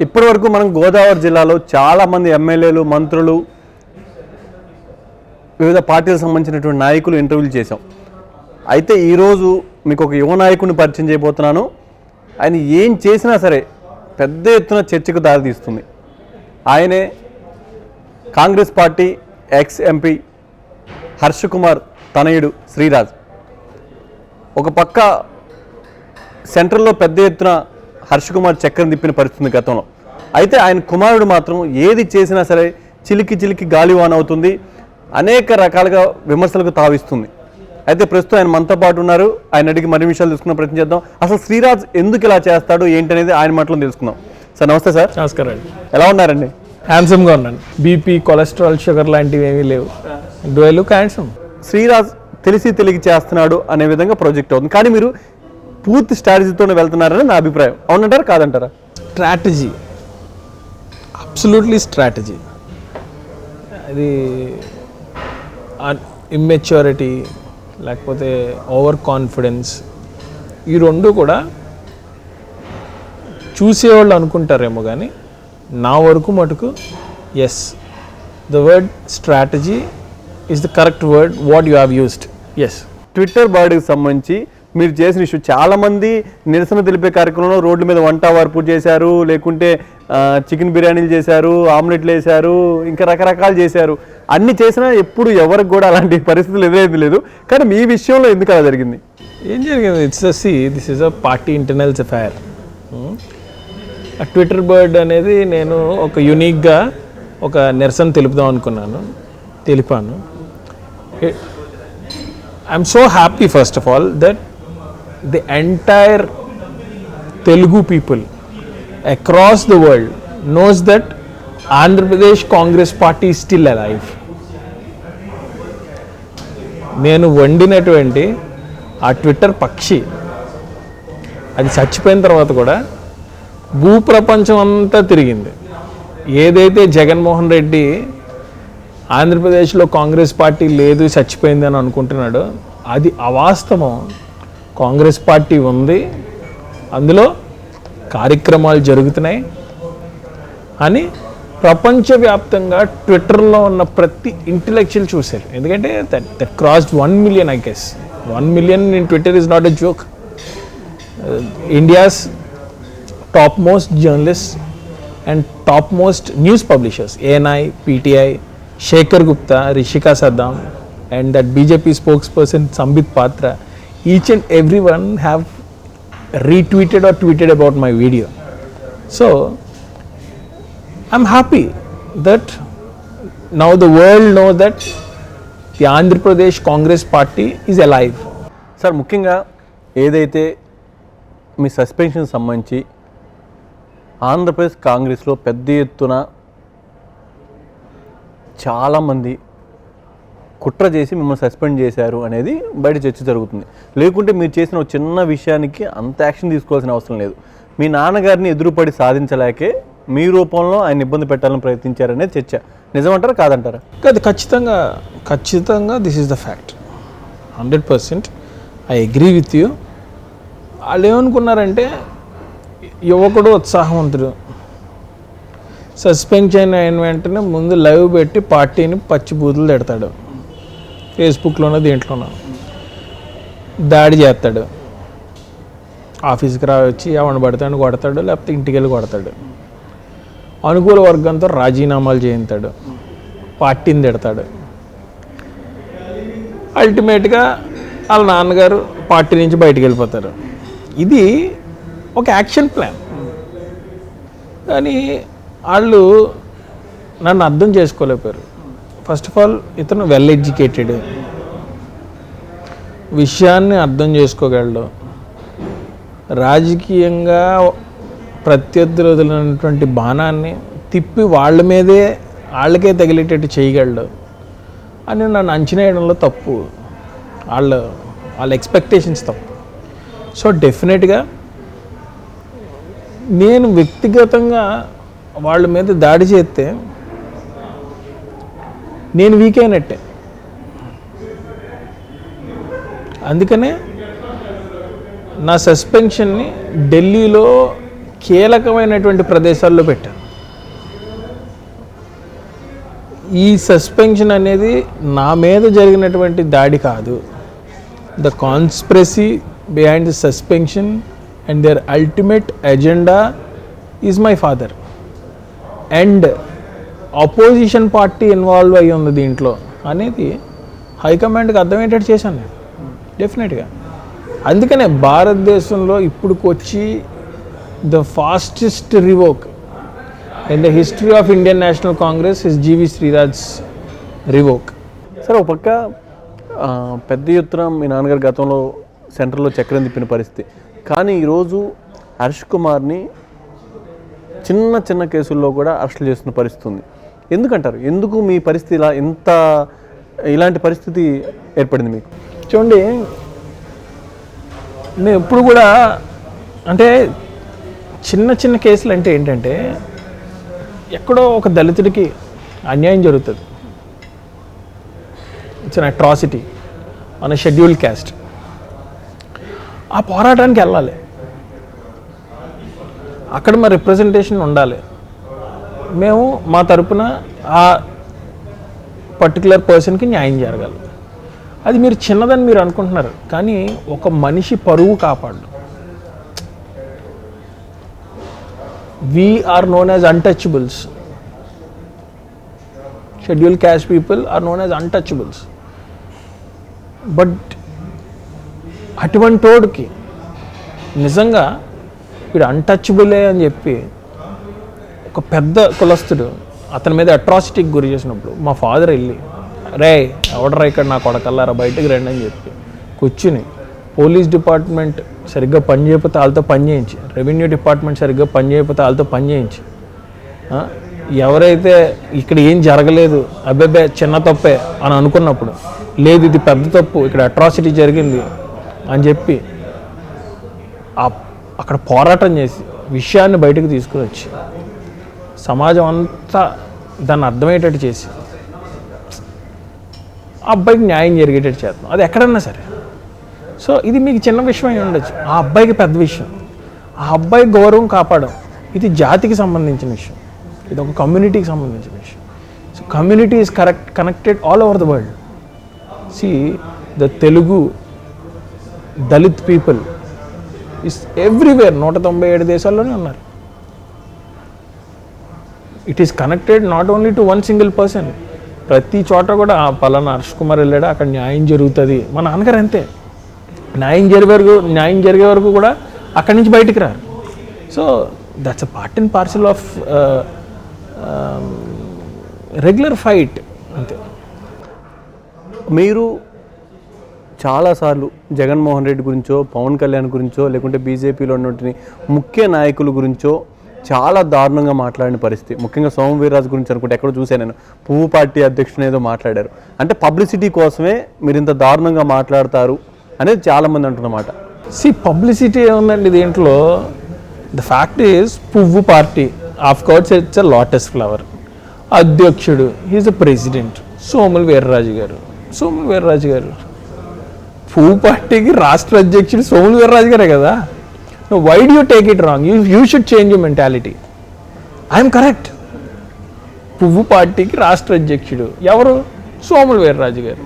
ఇప్పటి వరకు మనం గోదావరి జిల్లాలో చాలామంది ఎమ్మెల్యేలు, మంత్రులు, వివిధ పార్టీలకు సంబంధించినటువంటి నాయకులు ఇంటర్వ్యూలు చేశాం. అయితే ఈరోజు మీకు ఒక యువ నాయకుడిని పరిచయం చేయబోతున్నాను. ఆయన ఏం చేసినా సరే పెద్ద ఎత్తున చర్చకు దారితీస్తుంది. ఆయనే Congress party ex MP Harsha Kumar తనయుడు శ్రీరాజ్. ఒక పక్క సెంట్రల్లో పెద్ద ఎత్తున హర్ష కుమార్ చక్రం తిప్పిన పరిస్థితి గతంలో. అయితే ఆయన కుమారుడు మాత్రం ఏది చేసినా సరే చిలికి చిలికి గాలివాన్ అవుతుంది, అనేక రకాలుగా విమర్శలకు తావిస్తుంది. అయితే ప్రస్తుతం ఆయన మనతో పాటు ఉన్నారు. ఆయన అడిగి మరిన్ని విషయాలు తెలుసుకునే ప్రయత్నం చేద్దాం. అసలు శ్రీరాజ్ ఎందుకు ఇలా చేస్తాడు ఏంటనేది ఆయన మాటలో తెలుసుకుందాం. సార్ నమస్తే. సార్ నమస్కారం అండి. ఎలా ఉన్నారండి? హ్యాండ్సమ్గా ఉన్నాను. బీపీ, కొలెస్ట్రాల్, షుగర్ లాంటివి ఏమీ లేవు. Do I look handsome? Sreeraj తెలిసి చేస్తున్నాడు అనే విధంగా ప్రొజెక్ట్ అవుతుంది. కానీ మీరు పూర్తి స్ట్రాటజీతోనే వెళ్తున్నారని నా అభిప్రాయం. అవునంటారా కాదంటారా? Strategy, absolutely strategy. అది ఇమ్మెచ్యూరిటీ లేకపోతే ఓవర్ కాన్ఫిడెన్స్, ఈ రెండు కూడా చూసేవాళ్ళు అనుకుంటారేమో, కానీ నా వరకు మటుకు yes, the word strategy is the correct word what you have used. Yes. Twitter బాడీకి సంబంధించి మీరు చేసిన ఇష్యూ, చాలామంది నిరసన తెలిపే కార్యక్రమంలో రోడ్ల మీద వంట వార్పు చేశారు, లేకుంటే చికెన్ బిర్యానీలు చేశారు, ఆమ్లెట్లు వేశారు, ఇంకా రకరకాలు చేశారు. అన్ని చేసినా ఎప్పుడు ఎవరికి కూడా అలాంటి పరిస్థితులు ఎదురైంది లేదు. కానీ మీ విషయంలో ఎందుకు అలా జరిగింది? ఏం జరిగింది? This is a party internals affair. ఆ ట్విట్టర్ బర్డ్ అనేది నేను ఒక యూనిక్గా ఒక నిరసన తెలుపుదాం తెలిపాను. I'm so happy first of all that the entire Telugu people across the world knows that Andhra Pradesh Congress Party is still alive. నేను వండినటువంటి ఆ ట్విట్టర్ పక్షి అది చచ్చిపోయిన తర్వాత కూడా భూప్రపంచం అంతా తిరిగింది. ఏదైతే జగన్మోహన్ రెడ్డి ఆంధ్రప్రదేశ్లో కాంగ్రెస్ పార్టీ లేదు, చచ్చిపోయింది అని అనుకుంటున్నాడో అది అవాస్తవం. కాంగ్రెస్ పార్టీ ఉంది, అందులో కార్యక్రమాలు జరుగుతున్నాయి అని ప్రపంచవ్యాప్తంగా ట్విట్టర్లో ఉన్న ప్రతి ఇంటలెక్చువల్ చూశారు. ఎందుకంటే that crossed 1 million, I guess. 1 million in Twitter is not a joke. India's top most journalist and top most news publishers, ANI, PTI, Shekhar Gupta, Rishika Saddam, and that BJP spokesperson Sambit Patra, each and everyone have retweeted or tweeted about my video. So I'm happy that now the world know that the Andhra Pradesh Congress Party is alive. Sir, ముఖ్యంగా ఏదైతే మీ suspension సంబంధించి ఆంధ్రప్రదేశ్ కాంగ్రెస్లో పెద్ద ఎత్తున చాలామంది కుట్ర చేసి మిమ్మల్ని సస్పెండ్ చేశారు అనేది బయట చర్చ జరుగుతుంది. లేకుంటే మీరు చేసిన ఒక చిన్న విషయానికి అంత యాక్షన్ తీసుకోవాల్సిన అవసరం లేదు. మీ నాన్నగారిని ఎదురుపడి సాధించలేకే మీ రూపంలో ఆయన ఇబ్బంది పెట్టాలని ప్రయత్నించారనేది చర్చ. నిజమంటారా కాదంటారా? కాదు, ఖచ్చితంగా this is the fact. 100% I agree with you. వాళ్ళు ఏమనుకున్నారంటే యువకుడు ఉత్సాహవంతుడు సస్పెన్షన్ అయిన వెంటనే ముందు లైవ్ పెట్టి పార్టీని పచ్చి బూతులు తిడతాడు, ఫేస్బుక్లోనో దీంట్లోనో దాడి చేస్తాడు, ఆఫీస్కి వచ్చి ఎవరిని పడతాడు కొడతాడు, లేకపోతే ఇంటికి వెళ్ళి కొడతాడు, అనుకూల వర్గంతో రాజీనామాలు చేయించాడు, పార్టీని తిడతాడు. అల్టిమేట్గా వాళ్ళ నాన్నగారు పార్టీ నుంచి బయటికి వెళ్ళిపోతారు. ఇది ఒక యాక్షన్ ప్లాన్. కానీ వాళ్ళు నన్ను అర్థం చేసుకోలేకపోయారు. ఫస్ట్ ఆఫ్ ఆల్ ఇతను వెల్ ఎడ్యుకేటెడ్, విషయాన్ని అర్థం చేసుకోగలడు, రాజకీయంగా ప్రత్యర్థులు వదిలినటువంటి బాణాన్ని తిప్పి వాళ్ళకే తగిలేటట్టు చేయగలడు అని నన్ను అంచనా వేయడంలో తప్పు. వాళ్ళ ఎక్స్పెక్టేషన్స్ తప్పు. సో డెఫినెట్గా నేను వ్యక్తిగతంగా వాళ్ళ మీద దాడి చేస్తే నేను వీక్ అయినట్టే. అందుకనే నా సస్పెన్షన్ని ఢిల్లీలో కీలకమైనటువంటి ప్రదేశాల్లో పెట్టారు. ఈ సస్పెన్షన్ అనేది నా మీద జరిగినటువంటి దాడి కాదు. The conspiracy behind the suspension and their ultimate agenda is my father. And opposition party involve అయ్యి ఉంది దీంట్లో అనేది హైకమాండ్కి అర్థమయ్యేటట్టు చేశాను నేను డెఫినెట్గా. అందుకనే భారతదేశంలో ఇప్పుడుకి వచ్చి the fastest revoke in the history of Indian National Congress is G V Sriraj revoke. సరే, ఒక పక్క పెద్ద ఎత్తున మీ నాన్నగారు గతంలో సెంటర్లో చక్రం తిప్పిన పరిస్థితి, కానీ ఈరోజు హర్ష్ కుమార్ని చిన్న చిన్న కేసుల్లో కూడా అరెస్టులు చేస్తున్న పరిస్థితి ఉంది. ఎందుకంటారు? ఎందుకు మీ పరిస్థితి ఇలాంటి పరిస్థితి ఏర్పడింది మీకు? చూడండి, నేను ఎప్పుడు కూడా అంటే చిన్న చిన్న కేసులు అంటే ఏంటంటే ఎక్కడో ఒక దళితుడికి అన్యాయం జరుగుతుంది, it's an atrocity on scheduled caste. ఆ పోరాటానికి వెళ్ళాలి, అక్కడ మా రిప్రజెంటేషన్ ఉండాలి. మేము మా తరపున ఆ పర్టికులర్ పర్సన్కి న్యాయం జరగాలి. అది మీరు చిన్నదని మీరు అనుకుంటున్నారు, కానీ ఒక మనిషి పరువు కాపాడు. We are known as untouchables. Scheduled caste people are known as untouchables. But అటువంటి వాడికి నిజంగా వీడు అన్టచబులే అని చెప్పి ఒక పెద్ద కులస్తుడు అతని మీద అట్రాసిటీకి గురి చేసినప్పుడు మా ఫాదర్ వెళ్ళి, రే ఎవడరా ఇక్కడ నా కొడకల్లారా బయటకు రండి అని చెప్పి కూర్చుని పోలీస్ డిపార్ట్మెంట్ సరిగ్గా పని చేయకపోతే వాళ్ళతో పని చేయించి, రెవెన్యూ డిపార్ట్మెంట్ సరిగ్గా పని చేయకపోతే వాళ్ళతో పని చేయించి, ఎవరైతే ఇక్కడ ఏం జరగలేదు అబ్బాయి చిన్న తప్పే అని అనుకున్నప్పుడు, లేదు ఇది పెద్ద తప్పు ఇక్కడ అట్రాసిటీ జరిగింది అని చెప్పి అక్కడ పోరాటం చేసి విషయాన్ని బయటకు తీసుకుని వచ్చి సమాజం అంతా దాన్ని అర్థమయ్యేటట్టు చేసి ఆ అబ్బాయికి న్యాయం జరిగేటట్టు చేస్తాం. అది ఎక్కడన్నా సరే. సో ఇది మీకు చిన్న విషయం అయి ఉండొచ్చు, ఆ అబ్బాయికి పెద్ద విషయం. ఆ అబ్బాయి గౌరవం కాపాడడం ఇది జాతికి సంబంధించిన విషయం, ఇది ఒక కమ్యూనిటీకి సంబంధించిన విషయం. So community is connected all over the world. See the Telugu Dalit people is everywhere, 197 దేశాల్లోనే ఉన్నారు. It is connected not only to one single person. ప్రతి చోట కూడా పలానా హర్ష్ కుమార్ వెళ్ళాడు అక్కడ న్యాయం జరుగుతుంది. మా నాన్నగారు అంతే, న్యాయం జరిగే వరకు కూడా అక్కడి నుంచి బయటికి రారు. So that's a part and parcel of regular fight అంతే. మీరు చాలాసార్లు జగన్మోహన్ రెడ్డి గురించో, పవన్ కళ్యాణ్ గురించో, లేకుంటే బీజేపీలో ఉన్నటువంటి ముఖ్య నాయకుల గురించో చాలా దారుణంగా మాట్లాడిన పరిస్థితి. ముఖ్యంగా సోము వీర్రాజు గురించి అనుకుంటే ఎక్కడో చూశాను నేను, పువ్వు పార్టీ అధ్యక్షుని ఏదో మాట్లాడారు. అంటే పబ్లిసిటీ కోసమే మీరు ఇంత దారుణంగా మాట్లాడతారు అనేది చాలామంది అంటున్నమాట. పబ్లిసిటీ ఏముందండి దీంట్లో? ద ఫ్యాక్ట్ ఈజ్ పువ్వు party of course it's a lotus flower. అధ్యక్షుడు he's a president Somu Veerraju garu. పువ్వు పార్టీకి రాష్ట్ర అధ్యక్షుడు సోములు వీర్రాజు గారే కదా. Why do you take it wrong? You should change your mentality. I'm correct. పువ్వు పార్టీకి రాష్ట్ర అధ్యక్షుడు ఎవరు? Somu Veerraju garu.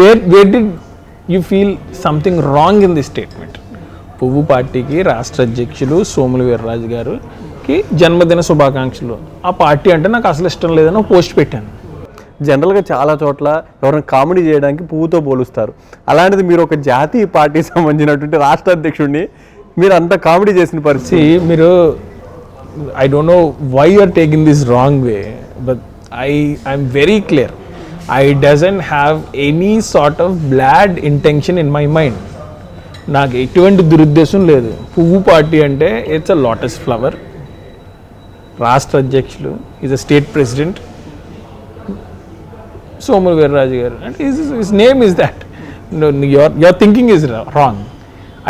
Where did you feel something wrong in this statement? పువ్వు పార్టీకి రాష్ట్ర అధ్యక్షులు సోములు వీర్రాజు గారికి జన్మదిన శుభాకాంక్షలు. ఆ పార్టీ అంటే నాకు అసలు ఇష్టం లేదని పోస్ట్ పెట్టాను. జనరల్గా చాలా చోట్ల ఎవరైనా కామెడీ చేయడానికి పువ్వుతో పోలుస్తారు. అలాంటిది మీరు ఒక జాతీయ పార్టీకి సంబంధించినటువంటి రాష్ట్ర అధ్యక్షుడిని మీరు అంత కామెడీ చేసిన పరిస్థితి. మీరు I don't know why you are taking this wrong way, but I'm very clear. I doesn't have any sort of bad intention in my mind. నాకు ఎటువంటి దురుద్దేశం లేదు. పువ్వు పార్టీ అంటే ఇట్స్ అ లోటస్ ఫ్లవర్. రాష్ట్ర అధ్యక్షులు is a state president Somu Veerraju గారు అంటే his name is that. Your thinking is wrong.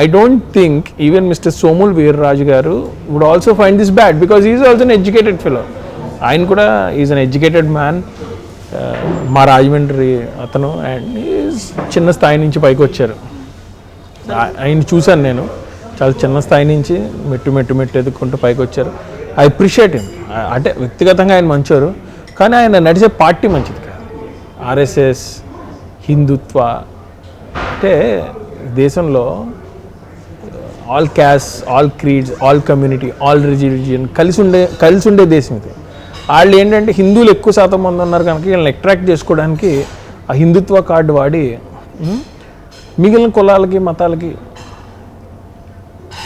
I don't think even Mr. Somul Veerraju garu would also find this bad because he is also an educated fellow. ఆయన కూడా is an educated man. మా రాజమండ్రి అతను and చిన్న స్థాయి నుంచి పైకి వచ్చారు. ఆయన చూశాను నేను, చాలా చిన్న స్థాయి నుంచి మెట్టు ఎదుక్కుంటూ పైకి వచ్చారు. I appreciate him. అంటే వ్యక్తిగతంగా ఆయన మంచోరు, కానీ ఆయన నడిచే పార్టీ మంచిది కాదు. ఆర్ఎస్ఎస్, హిందుత్వ, అంటే దేశంలో all caste, all creeds, all community, all religion కలిసి ఉండే దేశం ఇది. వాళ్ళు ఏంటంటే హిందువులు ఎక్కువ శాతం మంది ఉన్నారు కనుక వీళ్ళని అట్రాక్ట్ చేసుకోవడానికి ఆ హిందుత్వ కార్డు వాడి మిగిలిన కులాలకి మతాలకి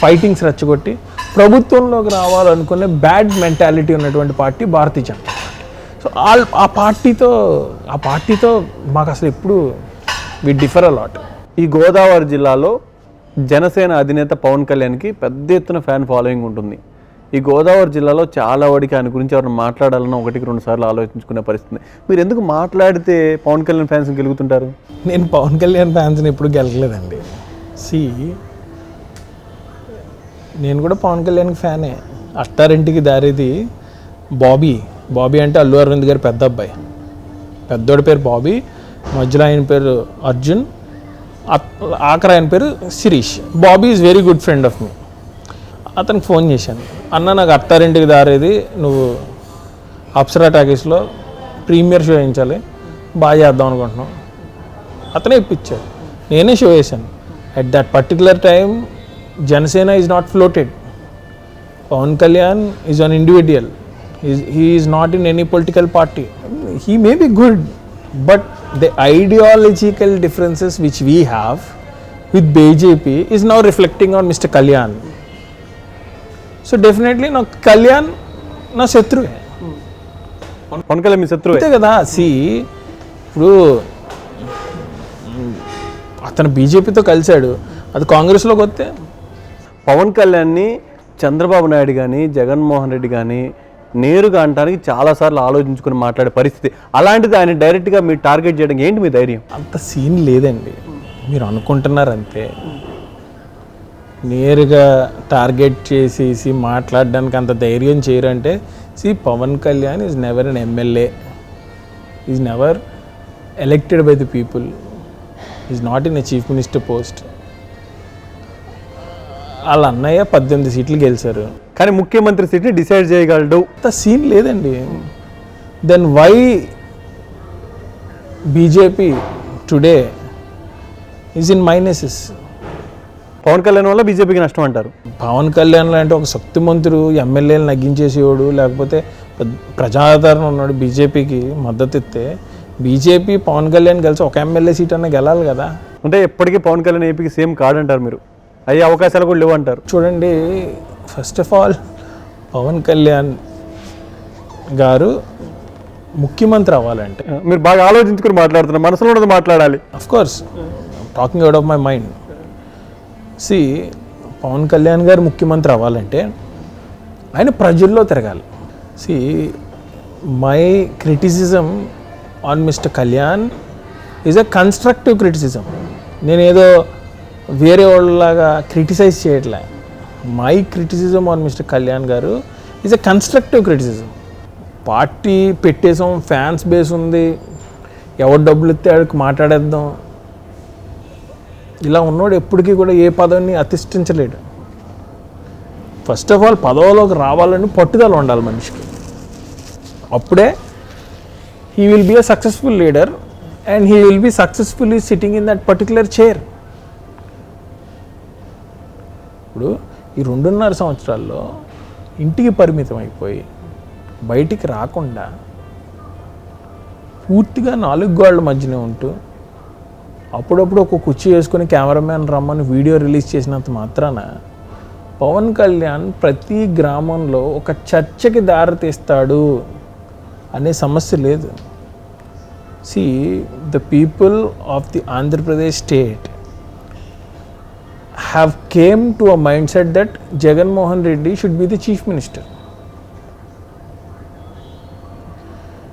ఫైటింగ్స్ రెచ్చగొట్టి ప్రభుత్వంలోకి రావాలనుకునే బ్యాడ్ మెంటాలిటీ ఉన్నటువంటి party Bharatiya Janata party. So ఆ పార్టీతో మాకు అసలు ఎప్పుడు వి డిఫర్ అలాట్. ఈ గోదావరి జిల్లాలో జనసేన అధినేత పవన్ కళ్యాణ్కి పెద్ద ఎత్తున ఫ్యాన్ ఫాలోయింగ్ ఉంటుంది. ఈ గోదావరి జిల్లాలో చాలా వాడికి ఆయన గురించి ఎవరైనా మాట్లాడాలన్నా 1-2 సార్లు ఆలోచించుకునే పరిస్థితి. మీరు ఎందుకు మాట్లాడితే పవన్ కళ్యాణ్ ఫ్యాన్స్ గెలుగుతుంటారు? నేను పవన్ కళ్యాణ్ ఫ్యాన్స్ని ఎప్పుడు గెలగలేదండి. నేను కూడా పవన్ కళ్యాణ్కి ఫ్యానే. అత్తారింటికి దారిది బాబీ అంటే అల్లు అరవింద్ గారి పెద్ద అబ్బాయి. పెద్దోడి పేరు బాబీ, మధ్యలో ఆయన పేరు అర్జున్, ఆఖరి ఆయన పేరు Shirish. Bobby is very good friend of me. అతనికి ఫోన్ చేశాను, అన్న నాకు అత్తారింటికి దారేది నువ్వు అప్సరా టాకీస్లో ప్రీమియర్ షో వేయించాలి, బాగా చేద్దాం అనుకుంటున్నాం. అతనే ఇప్పించాడు, నేనే షో వేశాను. At that particular time Janasena is not floated. Pawan Kalyan is an individual. He is not in any political party. He may be good, but the ideological differences which we have with BJP is now reflecting on Mr. Kalyan. So definitely now Kalyan na శత్రువే. పవన్ కళ్యాణ్ మీ శత్రువే అంతే కదా. ఇప్పుడు అతను బీజేపీతో కలిశాడు, అది కాంగ్రెస్లోకి వస్తే పవన్ కళ్యాణ్ని చంద్రబాబు నాయుడు కానీ జగన్మోహన్ రెడ్డి కానీ నేరుగా అంటానికి చాలాసార్లు ఆలోచించుకుని మాట్లాడే పరిస్థితి. అలాంటిది ఆయన డైరెక్ట్గా మీరు టార్గెట్ చేయడం ఏంటి మీ ధైర్యం? అంత సీన్ లేదండి, మీరు అనుకుంటున్నారు అంతే. నేరుగా టార్గెట్ చేసేసి మాట్లాడడానికి అంత ధైర్యం చేయరంటే Pawan Kalyan is never an MLA, is never elected by the people, is not in a chief minister post. వాళ్ళ అన్నయ్య 18 సీట్లు గెలిచారు, కానీ ముఖ్యమంత్రి సీట్ని డిసైడ్ చేయగలడు. అంత సీన్ లేదండి. Then why BJP today is in minuses? Pawan Kalyan వల్ల బీజేపీకి నష్టం అంటారు. పవన్ కళ్యాణ్ లాంటి ఒక శక్తిమంతుడు ఎమ్మెల్యేలు నగ్గించేసేవాడు, లేకపోతే ప్రజాదరణ ఉన్నాడు, బీజేపీకి మద్దతు ఇస్తే బీజేపీ పవన్ కళ్యాణ్ కలిసి ఒక ఎమ్మెల్యే సీట్ అన్న గెలాలి కదా. అంటే ఎప్పటికీ పవన్ కళ్యాణ్ ఏపీకి సేమ్ కాదంటారు మీరు, అయ్యే అవకాశాలు కూడా లేవు అంటారు. చూడండి, first of all Pawan Kalyan garu ముఖ్యమంత్రి అవ్వాలంటే మీరు బాగా ఆలోచించుకుని మాట్లాడుతున్నారు, మనసులో ఉన్నది మాట్లాడాలి. Of course talking out of my mind. Pawan Kalyan garu ముఖ్యమంత్రి అవ్వాలంటే ఆయన ప్రజల్లో తిరగాలి. My criticism on Mister Kalyan is a constructive criticism. నేనేదో వేరే వాళ్ళలాగా క్రిటిసైజ్ చేయట్లే. My criticism on Mister Kalyan garu is a constructive criticism. Party పెట్టేసాం, ఫ్యాన్స్ బేస్ ఉంది, ఎవరు డబ్బులు ఇస్తే ఆడికి మాట్లాడేద్దాం, ఇలా ఉన్నోడు ఎప్పటికీ కూడా ఏ పదవిని అతిష్ఠించలేడు. ఫస్ట్ ఆఫ్ ఆల్ పదవిలోకి రావాలని పట్టుదల ఉండాలి మనిషికి, అప్పుడే he will be a successful leader and he will be successfully sitting in that particular chair. ఇప్పుడు ఈ 2.5 సంవత్సరాల్లో ఇంటికి పరిమితం అయిపోయి బయటికి రాకుండా పూర్తిగా 4 గోడల మధ్యనే ఉంటూ అప్పుడప్పుడు ఒక కుర్చీ వేసుకొని కెమెరామ్యాన్ రమ్మని వీడియో రిలీజ్ చేసినంత మాత్రాన పవన్ కళ్యాణ్ ప్రతి గ్రామంలో ఒక చర్చకి దారితీస్తాడు అనే సమస్య లేదు. The people of the Andhra Pradesh state have came to a mindset that Jagan Mohan Reddy should be the chief minister.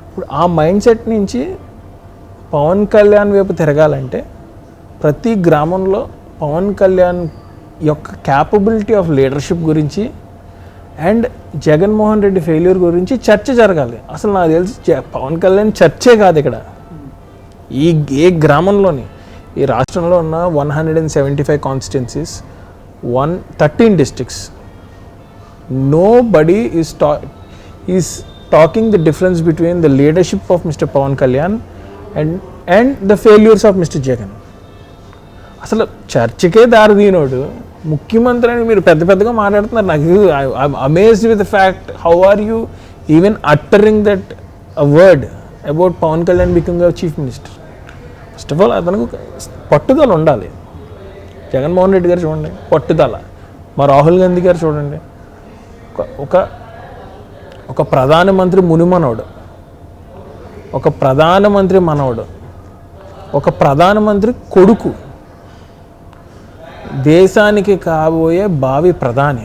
ఇప్పుడు ఆ మైండ్ సెట్ నుంచి పవన్ కళ్యాణ్ వైపు తిరగాలంటే ప్రతి గ్రామంలో పవన్ కళ్యాణ్ యొక్క క్యాపబిలిటీ ఆఫ్ లీడర్షిప్ గురించి అండ్ జగన్మోహన్ రెడ్డి ఫెయిల్యూర్ గురించి చర్చ జరగాలి. అసలు నాకు తెలిసి పవన్ కళ్యాణ్ చర్చే కాదు ఇక్కడ, ఏ గ్రామంలోని ఈ రాష్ట్రంలో ఉన్న 175 constituencies 13 districts. Nobody is talking the difference between the leadership of Mr. Pawan Kalyan and the failures of Mr. Jagan. అసలు చర్చకే దారి తీనోడు ముఖ్యమంత్రి అని మీరు పెద్ద పెద్దగా మాట్లాడుతున్నారు. నాకు amazed with the fact how are you even uttering that a word about Pawan Kalyan becoming a chief minister. First of all అతనికి పట్టుదల ఉండాలి. జగన్మోహన్ రెడ్డి గారు చూడండి పట్టుదల, మా రాహుల్ గాంధీ గారు చూడండి ఒక ప్రధానమంత్రి మునిమనోడు, ఒక ప్రధానమంత్రి మనవడు, ఒక ప్రధానమంత్రి కొడుకు, దేశానికి కాబోయే భావి ప్రధాని.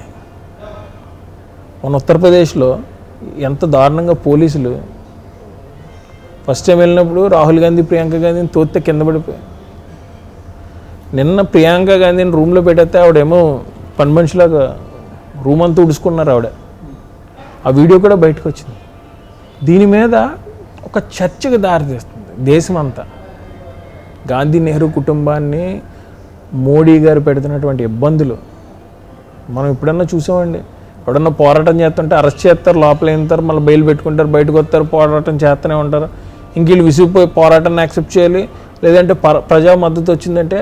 మన ఉత్తరప్రదేశ్లో ఎంత దారుణంగా పోలీసులు ఫస్ట్ టైం వెళ్ళినప్పుడు రాహుల్ గాంధీ ప్రియాంక గాంధీని తోస్తే కింద పడిపోయి, నిన్న ప్రియాంక గాంధీని రూమ్లో పెట్టేస్తే ఆవిడేమో పని మనిషిలాగా రూమ్ అంతా ఉడుచుకున్నారు ఆవిడ. ఆ వీడియో కూడా బయటకు వచ్చింది. దీని మీద ఒక చర్చకు దారితీస్తుంది దేశం అంతా. గాంధీ నెహ్రూ కుటుంబాన్ని మోడీ గారు పెడుతున్నటువంటి ఇబ్బందులు మనం ఎప్పుడన్నా చూసామండి. ఎప్పుడన్నా పోరాటం చేస్తుంటే అరెస్ట్ చేస్తారు, లోపల వెళ్తారు, మళ్ళీ బెయిల్ పెట్టుకుంటారు, బయటకు వస్తారు, పోరాటం చేస్తూనే ఉంటారు. ఇంక వీళ్ళు విసిగిపోయి పోరాటాన్ని యాక్సెప్ట్ చేయాలి, లేదంటే ప్రజా మద్దతు వచ్చిందంటే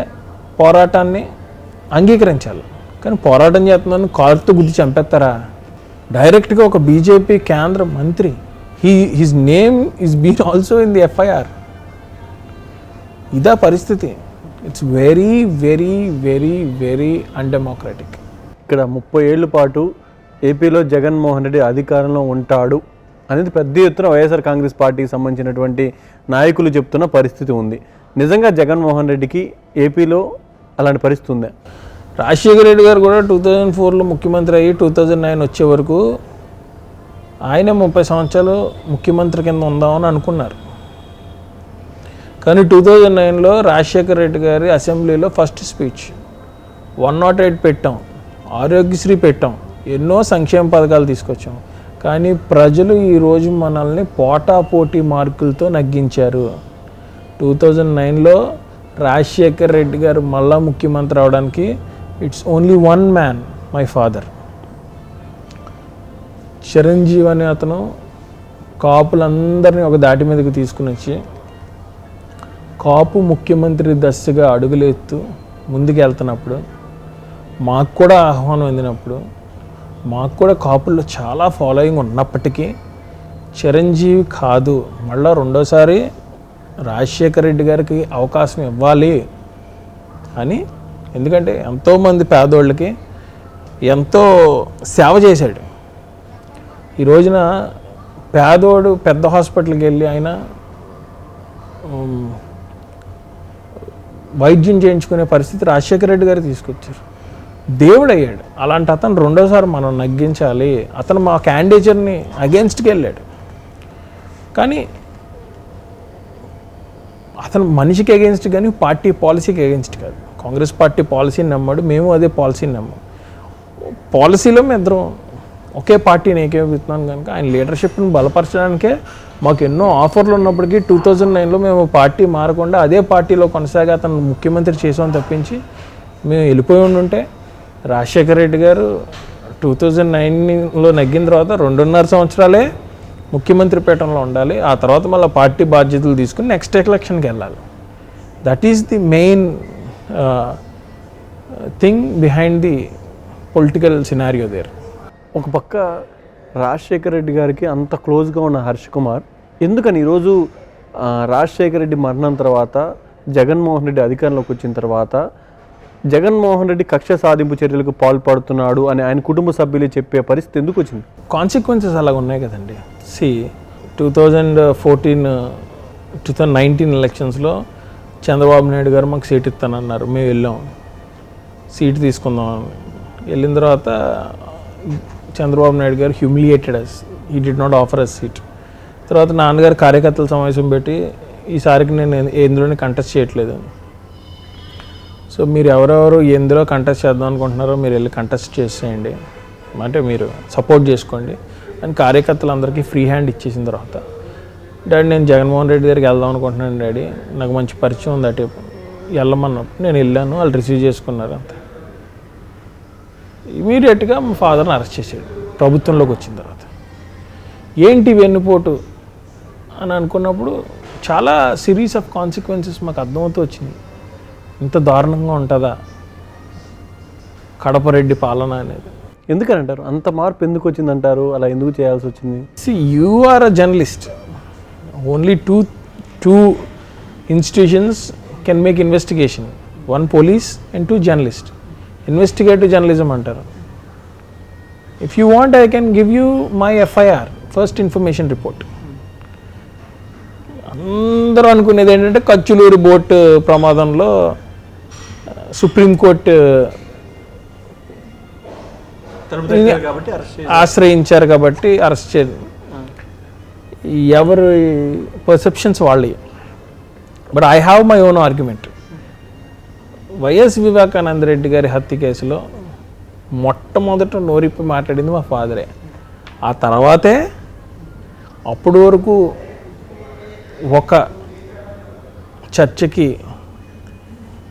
పోరాటాన్ని అంగీకరించాలి. కానీ పోరాటం చేస్తుందని కాలుతో గుద్ది చంపేస్తారా? డైరెక్ట్గా ఒక బీజేపీ కేంద్ర మంత్రి, his name is been also in the FIR. ఇదా పరిస్థితి. It's very very very very undemocratic. ఇక్కడ 30 ఏళ్ల పాటు ఏపీలో జగన్మోహన్ రెడ్డి అధికారంలో ఉంటాడు అనేది పెద్ద ఎత్తున వైఎస్ఆర్ కాంగ్రెస్ పార్టీకి సంబంధించినటువంటి నాయకులు చెప్తున్న పరిస్థితి ఉంది. నిజంగా జగన్మోహన్ రెడ్డికి ఏపీలో అలాంటి పరిస్థితి ఉందా? రాజశేఖర రెడ్డి గారు కూడా 2004లో ముఖ్యమంత్రి అయ్యి 2009 వచ్చే వరకు ఆయన 30 సంవత్సరాలు ముఖ్యమంత్రి కింద ఉందామని అనుకున్నారు. కానీ 2009లో రాజశేఖర రెడ్డి గారి అసెంబ్లీలో ఫస్ట్ స్పీచ్ 108 పెట్టాం, ఆరోగ్యశ్రీ పెట్టాం, ఎన్నో సంక్షేమ పథకాలు తీసుకొచ్చాం. కానీ ప్రజలు ఈరోజు మనల్ని పోటాపోటీ మార్కులతో నగ్గించారు. 2009లో రాజశేఖర రెడ్డి గారు మళ్ళా ముఖ్యమంత్రి అవడానికి it's only one man, my father. Chiranjeevi అనే అతను కాపులందరినీ ఒక దాటి మీదకి తీసుకుని వచ్చి కాపు ముఖ్యమంత్రి దశగా అడుగులేస్తూ ముందుకు వెళ్తున్నప్పుడు, మాకు కూడా ఆహ్వానం అందినప్పుడు, మాకు కూడా కాపుల్లో చాలా ఫాలోయింగ్ ఉన్నప్పటికీ చిరంజీవి కాదు, మళ్ళీ రెండోసారి రాజశేఖర రెడ్డి గారికి అవకాశం ఇవ్వాలి అని. ఎందుకంటే ఎంతోమంది పేదోళ్ళకి ఎంతో సేవ చేశాడు. ఈ రోజున పేదోడు పెద్ద హాస్పిటల్కి వెళ్ళి ఆయన వైద్యం చేయించుకునే పరిస్థితి రాజశేఖర రెడ్డి గారు తీసుకొచ్చారు. దేవుడు అయ్యాడు. అలాంటి అతను రెండోసారి మనం నగ్గించాలి. అతను మా క్యాండిడేచర్ని అగెన్స్ట్కి వెళ్ళాడు. కానీ అతను మనిషికి అగెన్స్ట్ కానీ పార్టీ పాలసీకి అగెన్స్ట్ కాదు. కాంగ్రెస్ పార్టీ పాలసీని నమ్మాడు, మేము అదే పాలసీని నమ్మాం. పాలసీలో మేము ఇద్దరం ఒకే పార్టీని ఏకీభవిస్తున్నాం కనుక ఆయన లీడర్షిప్ని బలపరచడానికే మాకు ఎన్నో ఆఫర్లు ఉన్నప్పటికీ 2009లో మేము పార్టీ మారకుండా అదే పార్టీలో కొనసాగి అతను ముఖ్యమంత్రి చేసామని తప్పించి మేము వెళ్ళిపోయి ఉండుంటే రాజశేఖర రెడ్డి గారు 2009లో నగ్గిన తర్వాత 2.5 సంవత్సరాలే ముఖ్యమంత్రి పీఠంలో ఉండాలి. ఆ తర్వాత మళ్ళీ పార్టీ బాధ్యతలు తీసుకుని నెక్స్ట్ ఎలక్షన్కి వెళ్ళాలి. That is the main thing behind the political scenario there. ఒక పక్క రాజశేఖర రెడ్డి గారికి అంత క్లోజ్గా ఉన్న హర్ష్ కుమార్ ఎందుకని ఈరోజు రాజశేఖర రెడ్డి మరణం తర్వాత జగన్మోహన్ రెడ్డి అధికారంలోకి వచ్చిన తర్వాత జగన్మోహన్ రెడ్డి కక్ష సాధింపు చర్యలకు పాల్పడుతున్నాడు అని ఆయన కుటుంబ సభ్యులు చెప్పే పరిస్థితి ఎందుకు వచ్చింది? కాన్సిక్వెన్సెస్ అలాగ ఉన్నాయి కదండి. 2019 ఎలక్షన్స్లో చంద్రబాబు నాయుడు గారు మాకు సీట్ ఇస్తానన్నారు. మేము వెళ్ళాం, సీట్ తీసుకుందామని వెళ్ళిన తర్వాత Chandrababu Naidu garu humiliated us, he did not offer us seat. తర్వాత నాన్నగారు కార్యకర్తల సమావేశం పెట్టి ఈసారికి నేను ఎందులోని కంటెస్ట్ చేయట్లేదు, సో మీరు ఎవరెవరు ఎందులో కంటెస్ట్ చేద్దాం అనుకుంటున్నారో మీరు వెళ్ళి కంటెస్ట్ చేసేయండి, అంటే మీరు సపోర్ట్ చేసుకోండి అని కార్యకర్తలందరికీ ఫ్రీ హ్యాండ్ ఇచ్చేసిన తర్వాత, డాడీ నేను జగన్మోహన్ రెడ్డి దగ్గరికి వెళ్దాం అనుకుంటున్నాను డాడీ, నాకు మంచి పరిచయం ఉంది అటు వెళ్ళమన్నప్పుడు నేను వెళ్ళాను, వాళ్ళు రిసీవ్ చేసుకున్నారు అంతే. ఇమీడియట్గా మా ఫాదర్ని అరెస్ట్ చేశాడు ప్రభుత్వంలోకి వచ్చిన తర్వాత. ఏంటి వెన్నుపోటు అని అనుకున్నప్పుడు చాలా సిరీస్ ఆఫ్ కాన్సిక్వెన్సెస్ మాకు అర్థమవుతూ వచ్చింది. ఇంత దారుణంగా ఉంటుందా కడపరెడ్డి పాలన అనేది. ఎందుకని అంటారు అంత మార్పు ఎందుకు వచ్చిందంటారు, అలా ఎందుకు చేయాల్సి వచ్చింది? You are a journalist, only two institutions can make investigation, one police and 2 journalist. Investigative journalism అంటారు. If you want I can give you my FIR, first information report. అందరూ అనుకునేది ఏంటంటే కచ్చులూరు బోట్ ప్రమాదంలో సుప్రీంకోర్టు ఆశ్రయించారు కాబట్టి అరెస్ట్ చేయదు. ఎవరి perceptions వాళ్ళే. But I have my own argument. YS Vivekananda Reddy గారి హత్య కేసులో మొట్టమొదట నోరిప్పి మాట్లాడింది మా ఫాదరే. ఆ తర్వాతే అప్పటి వరకు ఒక చర్చకి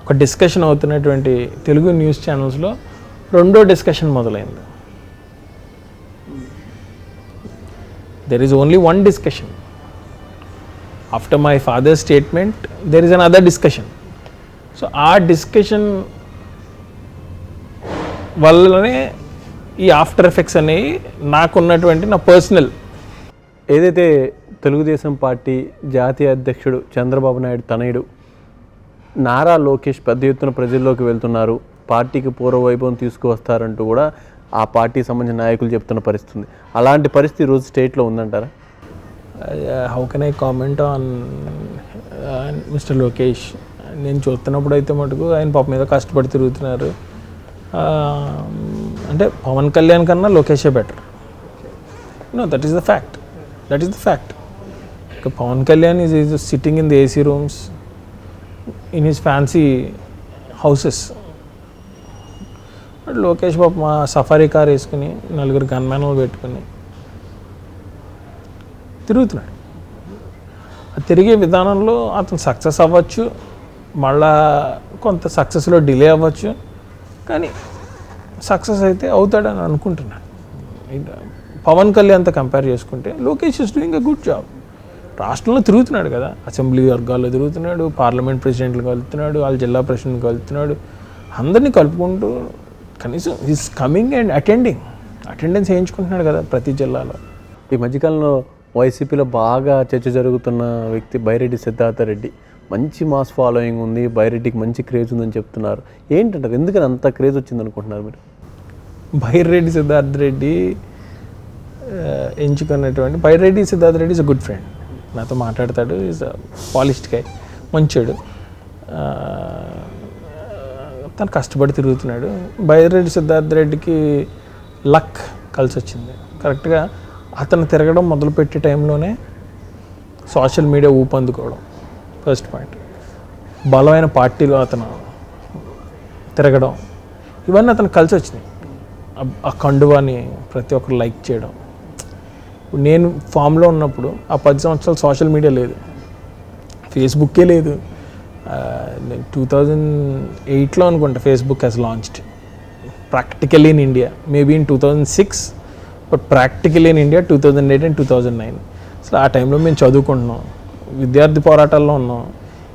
ఒక డిస్కషన్ అవుతున్నటువంటి తెలుగు న్యూస్ ఛానల్స్లో రెండో డిస్కషన్ మొదలైంది. There is only one discussion. After my father statement there is an other discussion. So ఆ డిస్కషన్ వల్లనే ఈ ఆఫ్టర్ ఎఫెక్ట్స్ అనేవి నాకున్నటువంటి నా పర్సనల్. ఏదైతే తెలుగుదేశం పార్టీ జాతీయ అధ్యక్షుడు చంద్రబాబు నాయుడు తనయుడు నారా లోకేష్ పెద్ద ఎత్తున ప్రజల్లోకి వెళ్తున్నారు, పార్టీకి పూర్వవైభవం తీసుకువస్తారంటూ కూడా ఆ పార్టీకి సంబంధించిన నాయకులు చెప్తున్న పరిస్థితి. అలాంటి పరిస్థితి ఈరోజు స్టేట్లో ఉందంటారా? How can I comment on mister Lokesh? నేను చూస్తున్నప్పుడు అయితే మటుకు ఆయన పాప మీద కష్టపడి తిరుగుతున్నారు. అంటే పవన్ కళ్యాణ్ కన్నా లోకేషే better. No, that is the fact. That is the fact. Pawan Kalyan is sitting in the AC rooms in his fancy houses. Lokesh Babu మా సఫారీ కార్ వేసుకుని 4 గన్మ్యాన్లు పెట్టుకుని తిరుగుతున్నాడు. ఆ తిరిగే విధానంలో అతను సక్సెస్ అవ్వచ్చు, మళ్ళా కొంత సక్సెస్లో డిలే అవ్వచ్చు, కానీ సక్సెస్ అయితే అవుతాడని అనుకుంటున్నాను. పవన్ కళ్యాణ్తో కంపేర్ చేసుకుంటే Lokesh is doing a good job. రాష్ట్రంలో తిరుగుతున్నాడు కదా, అసెంబ్లీ వర్గాల్లో తిరుగుతున్నాడు, పార్లమెంట్ ప్రెసిడెంట్లు కలుపుతున్నాడు, వాళ్ళ జిల్లా ప్రెసిడెంట్ కలుపుతున్నాడు, అందరినీ కలుపుకుంటూ కనీసం ఈజ్ కమింగ్ అండ్ అటెండెన్స్ వేయించుకుంటున్నాడు కదా ప్రతి జిల్లాలో. ఈ మధ్యకాలంలో వైసీపీలో బాగా చర్చ జరుగుతున్న వ్యక్తి బైరెడ్డి సిద్ధార్థ రెడ్డి. మంచి మాస్ ఫాలోయింగ్ ఉంది, బైరెడ్డికి మంచి క్రేజ్ ఉందని చెప్తున్నారు. ఏంటంటారు, ఎందుకని అంత క్రేజ్ వచ్చింది అనుకుంటున్నారు మీరు? బైరెడ్డి సిద్ధార్థ రెడ్డి ఎంచుకున్నటువంటి Byreddy Siddhartha Reddy is a good friend. నాతో మాట్లాడతాడు, ఈజ్ పాలిష్డ్ గై, మంచోడు. తను కష్టపడి తిరుగుతున్నాడు. బైరెడ్డి సిద్ధార్థ రెడ్డికి లక్ కలిసి వచ్చింది. కరెక్ట్గా అతను తిరగడం మొదలుపెట్టే టైంలోనే సోషల్ మీడియా ఊపందుకోవడం ఫస్ట్ పాయింట్. బలమైన పార్టీలో అతను తిరగడం, ఇవన్నీ అతను కలిసి వచ్చినాయి. ఆ కండువాని ప్రతి ఒక్కరు లైక్ చేయడం. నేను ఫామ్లో ఉన్నప్పుడు ఆ 10 సంవత్సరాలు సోషల్ మీడియా లేదు, ఫేస్బుక్కే లేదు. 2008లో అనుకుంటా Facebook has launched practically in India, maybe in 2006, but practically in India 2008 and 2009. అసలు ఆ టైంలో మేము చదువుకుంటున్నాం, విద్యార్థి పోరాటాల్లో ఉన్నాం.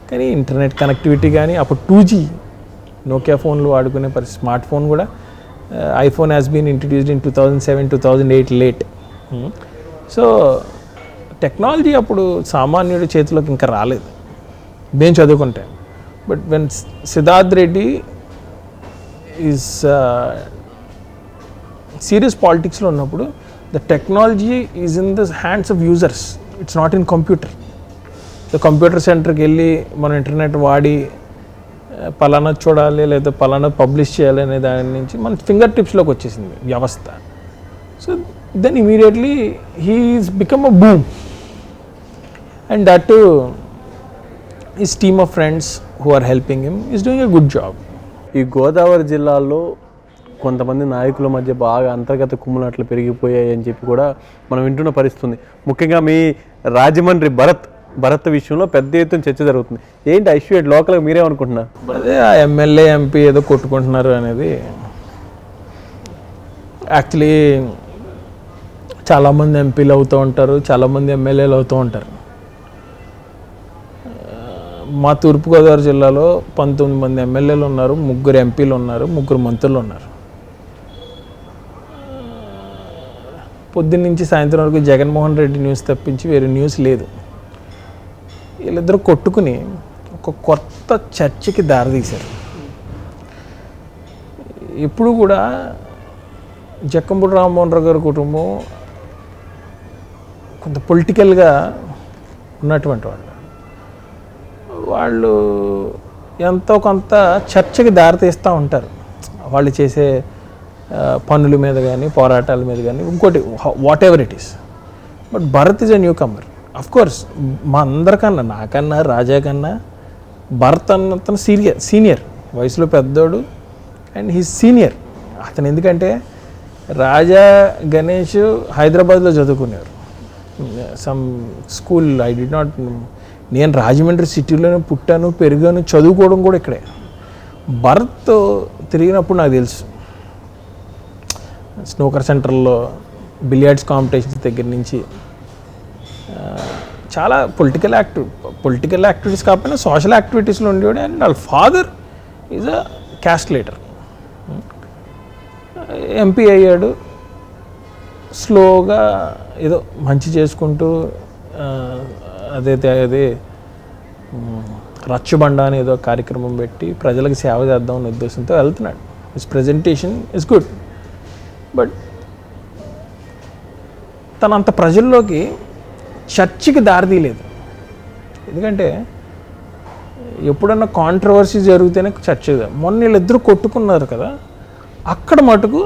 కానీ ఇంటర్నెట్ కనెక్టివిటీ కానీ అప్పుడు 2G నోకియా ఫోన్లు వాడుకునే పరిస్థితి. స్మార్ట్ ఫోన్ కూడా iPhone has been introduced in 2007, 2008 late. So technology అప్పుడు సామాన్యుడి చేతిలోకి ఇంకా రాలేదు మేము చదువుకుంటే. But when Siddharth Reddy is serious పాలిటిక్స్లో ఉన్నప్పుడు the technology is in the hands of users, it's not in computer. Computer సెంటర్కి వెళ్ళి మనం ఇంటర్నెట్ వాడి పలానా చూడాలి లేదా పలానా పబ్లిష్ చేయాలి అనే దాని నుంచి మన ఫింగర్ టిప్స్లోకి వచ్చేసింది వ్యవస్థ. So then immediately he is become a boom. And that his team of friends who are helping him is doing a good job. ఈ గోదావరి జిల్లాలో కొంతమంది నాయకుల మధ్య బాగా అంతర్గత కుమ్ములాట్లు పెరిగిపోయాయి అని చెప్పి కూడా మనం వింటున్న పరిస్థితి. ముఖ్యంగా మీ రాజమండ్రి భరత్ విషయంలో పెద్ద ఎత్తున చర్చ జరుగుతుంది. ఏంటి ఐశ్వర్య లోకల్గా మీరేమనుకుంటున్నారు? అదే ఆ ఎమ్మెల్యే ఎంపీ ఏదో కొట్టుకుంటున్నారు అనేది యాక్చువల్లీ చాలామంది ఎంపీలు అవుతూ ఉంటారు, చాలామంది ఎమ్మెల్యేలు అవుతూ ఉంటారు. మా తూర్పుగోదావరి జిల్లాలో 19 మంది ఎమ్మెల్యేలు ఉన్నారు, 3 ఎంపీలు ఉన్నారు, 3 మంత్రులు ఉన్నారు. పొద్దున్న నుంచి సాయంత్రం వరకు జగన్మోహన్ రెడ్డి న్యూస్ తప్పించి వేరే న్యూస్ లేదు. వీళ్ళిద్దరూ కొట్టుకుని ఒక కొత్త చర్చకి దారితీశారు. ఎప్పుడు కూడా జక్కంపూడి రామ్మోహన్ రావు గారి కుటుంబం కొంత పొలిటికల్గా ఉన్నటువంటి వాళ్ళు ఎంతో కొంత చర్చకి దారితీస్తూ ఉంటారు. వాళ్ళు చేసే పనుల మీద కానీ, పోరాటాల మీద కానీ, ఇంకోటి whatever it is. But Bharat is a newcomer. Of course మా అందరికన్నా, నాకన్నా, రాజా కన్నా భరత్ అతను సీనియర్, వయసులో పెద్దోడు, అండ్ హీ సీనియర్. అతను ఎందుకంటే రాజా, గణేష్ హైదరాబాద్లో చదువుకున్నారు. Some school I did not, నేను రాజమండ్రి సిటీలోనే పుట్టాను, పెరిగాను, చదువుకోవడం కూడా ఇక్కడే. భరత్ తిరిగినప్పుడు నాకు తెలుసు, స్నూకర్ సెంటర్లో బిలియార్డ్స్ కాంపిటీషన్స్ దగ్గర నుంచి చాలా పొలిటికల్ యాక్టివిటీస్ కాకపోయినా సోషల్ యాక్టివిటీస్లో ఉండేవాడు. అండ్ వాళ్ళ father is a caste leader. MP అయ్యాడు, స్లోగా ఏదో మంచి చేసుకుంటూ అదే రచ్చబండ అని ఏదో కార్యక్రమం పెట్టి ప్రజలకు సేవ చేద్దాం అనే ఉద్దేశంతో వెళ్తున్నాడు. His presentation is good, but తనంత ప్రజల్లోకి చర్చకి దారితీయలేదు. ఎందుకంటే ఎప్పుడన్నా కాంట్రవర్సీ జరిగితేనే చర్చ. మొన్న వీళ్ళిద్దరూ కొట్టుకున్నారు కదా, అక్కడ మటుకు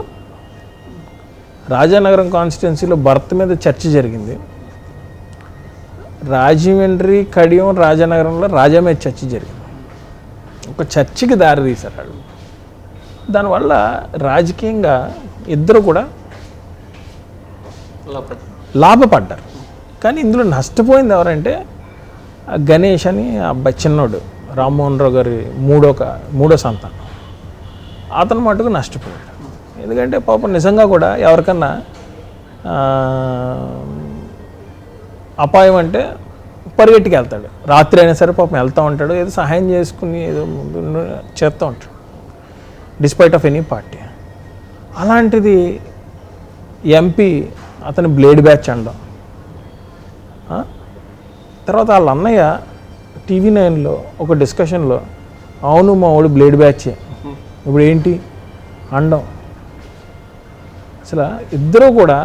రాజానగరం కాన్స్టిట్యున్సీలో భరత్ మీద చర్చ జరిగింది. రాజమండ్రి, కడియం, రాజానగరంలో రాజా మీద చర్చ జరిగింది. ఒక చర్చకి దారి తీశారు వాళ్ళు. దానివల్ల రాజకీయంగా ఇద్దరు కూడా లాభపడ్డారు. కానీ ఇందులో నష్టపోయింది ఎవరంటే గణేష్ అని అబ్బాయి, చిన్నోడు, రామ్మోహన్ రావు గారి మూడో సంతానం. అతను మటుకు నష్టపోయాడు. ఎందుకంటే పాపం నిజంగా కూడా ఎవరికన్నా అపాయం అంటే పరిగెట్టుకు వెళ్తాడు. రాత్రి అయినా సరే పాపం వెళ్తూ ఉంటాడు, ఏదో సహాయం చేసుకుని ఏదో చేస్తూ ఉంటాడు, డిస్పైట్ ఆఫ్ ఎనీ పార్టీ. అలాంటిది ఎంపీ అతని బ్లేడ్ బ్యాచ్ అనడం. తర్వాత వాళ్ళ అన్నయ్య TV9లో ఒక డిస్కషన్లో, అవును మా వాడు బ్లేడ్ బ్యాచే, ఇప్పుడు ఏంటి అండం. అసలు ఇద్దరూ కూడా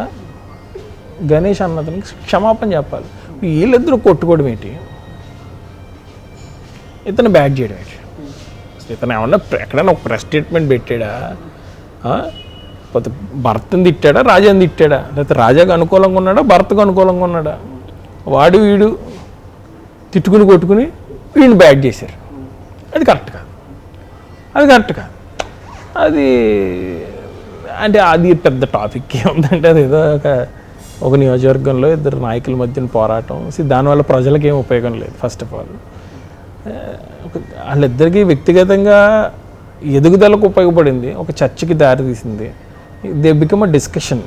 గణేష్ అన్నతనికి క్షమాపణ చెప్పాలి. వీళ్ళిద్దరూ కొట్టుకోవడం ఏంటి, ఇతను బ్యాక్ చేయడం ఏంటి? ఇతను ఏమన్నా ఎక్కడైనా ఒక ప్రెస్ స్టేట్మెంట్ పెట్టాడా? లేకపోతే భర్తను తిట్టాడా, రాజాని తిట్టాడా? లేకపోతే రాజాకు అనుకూలంగా ఉన్నాడా, భర్తకు అనుకూలంగా ఉన్నాడా? వాడు వీడు తిట్టుకుని కొట్టుకుని వీడిని బ్యాక్ చేశారు. అది కరెక్ట్ కాదు. అది అంటే అది పెద్ద టాపిక్ ఏముందంటే, అది ఏదో ఒక నియోజకవర్గంలో ఇద్దరు నాయకుల మధ్యన పోరాటం. దానివల్ల ప్రజలకు ఏం ఉపయోగం లేదు. ఫస్ట్ ఆఫ్ ఆల్ వాళ్ళిద్దరికీ వ్యక్తిగతంగా ఎదుగుదలకు ఉపయోగపడింది, ఒక చర్చకి దారి తీసింది. They become a discussion.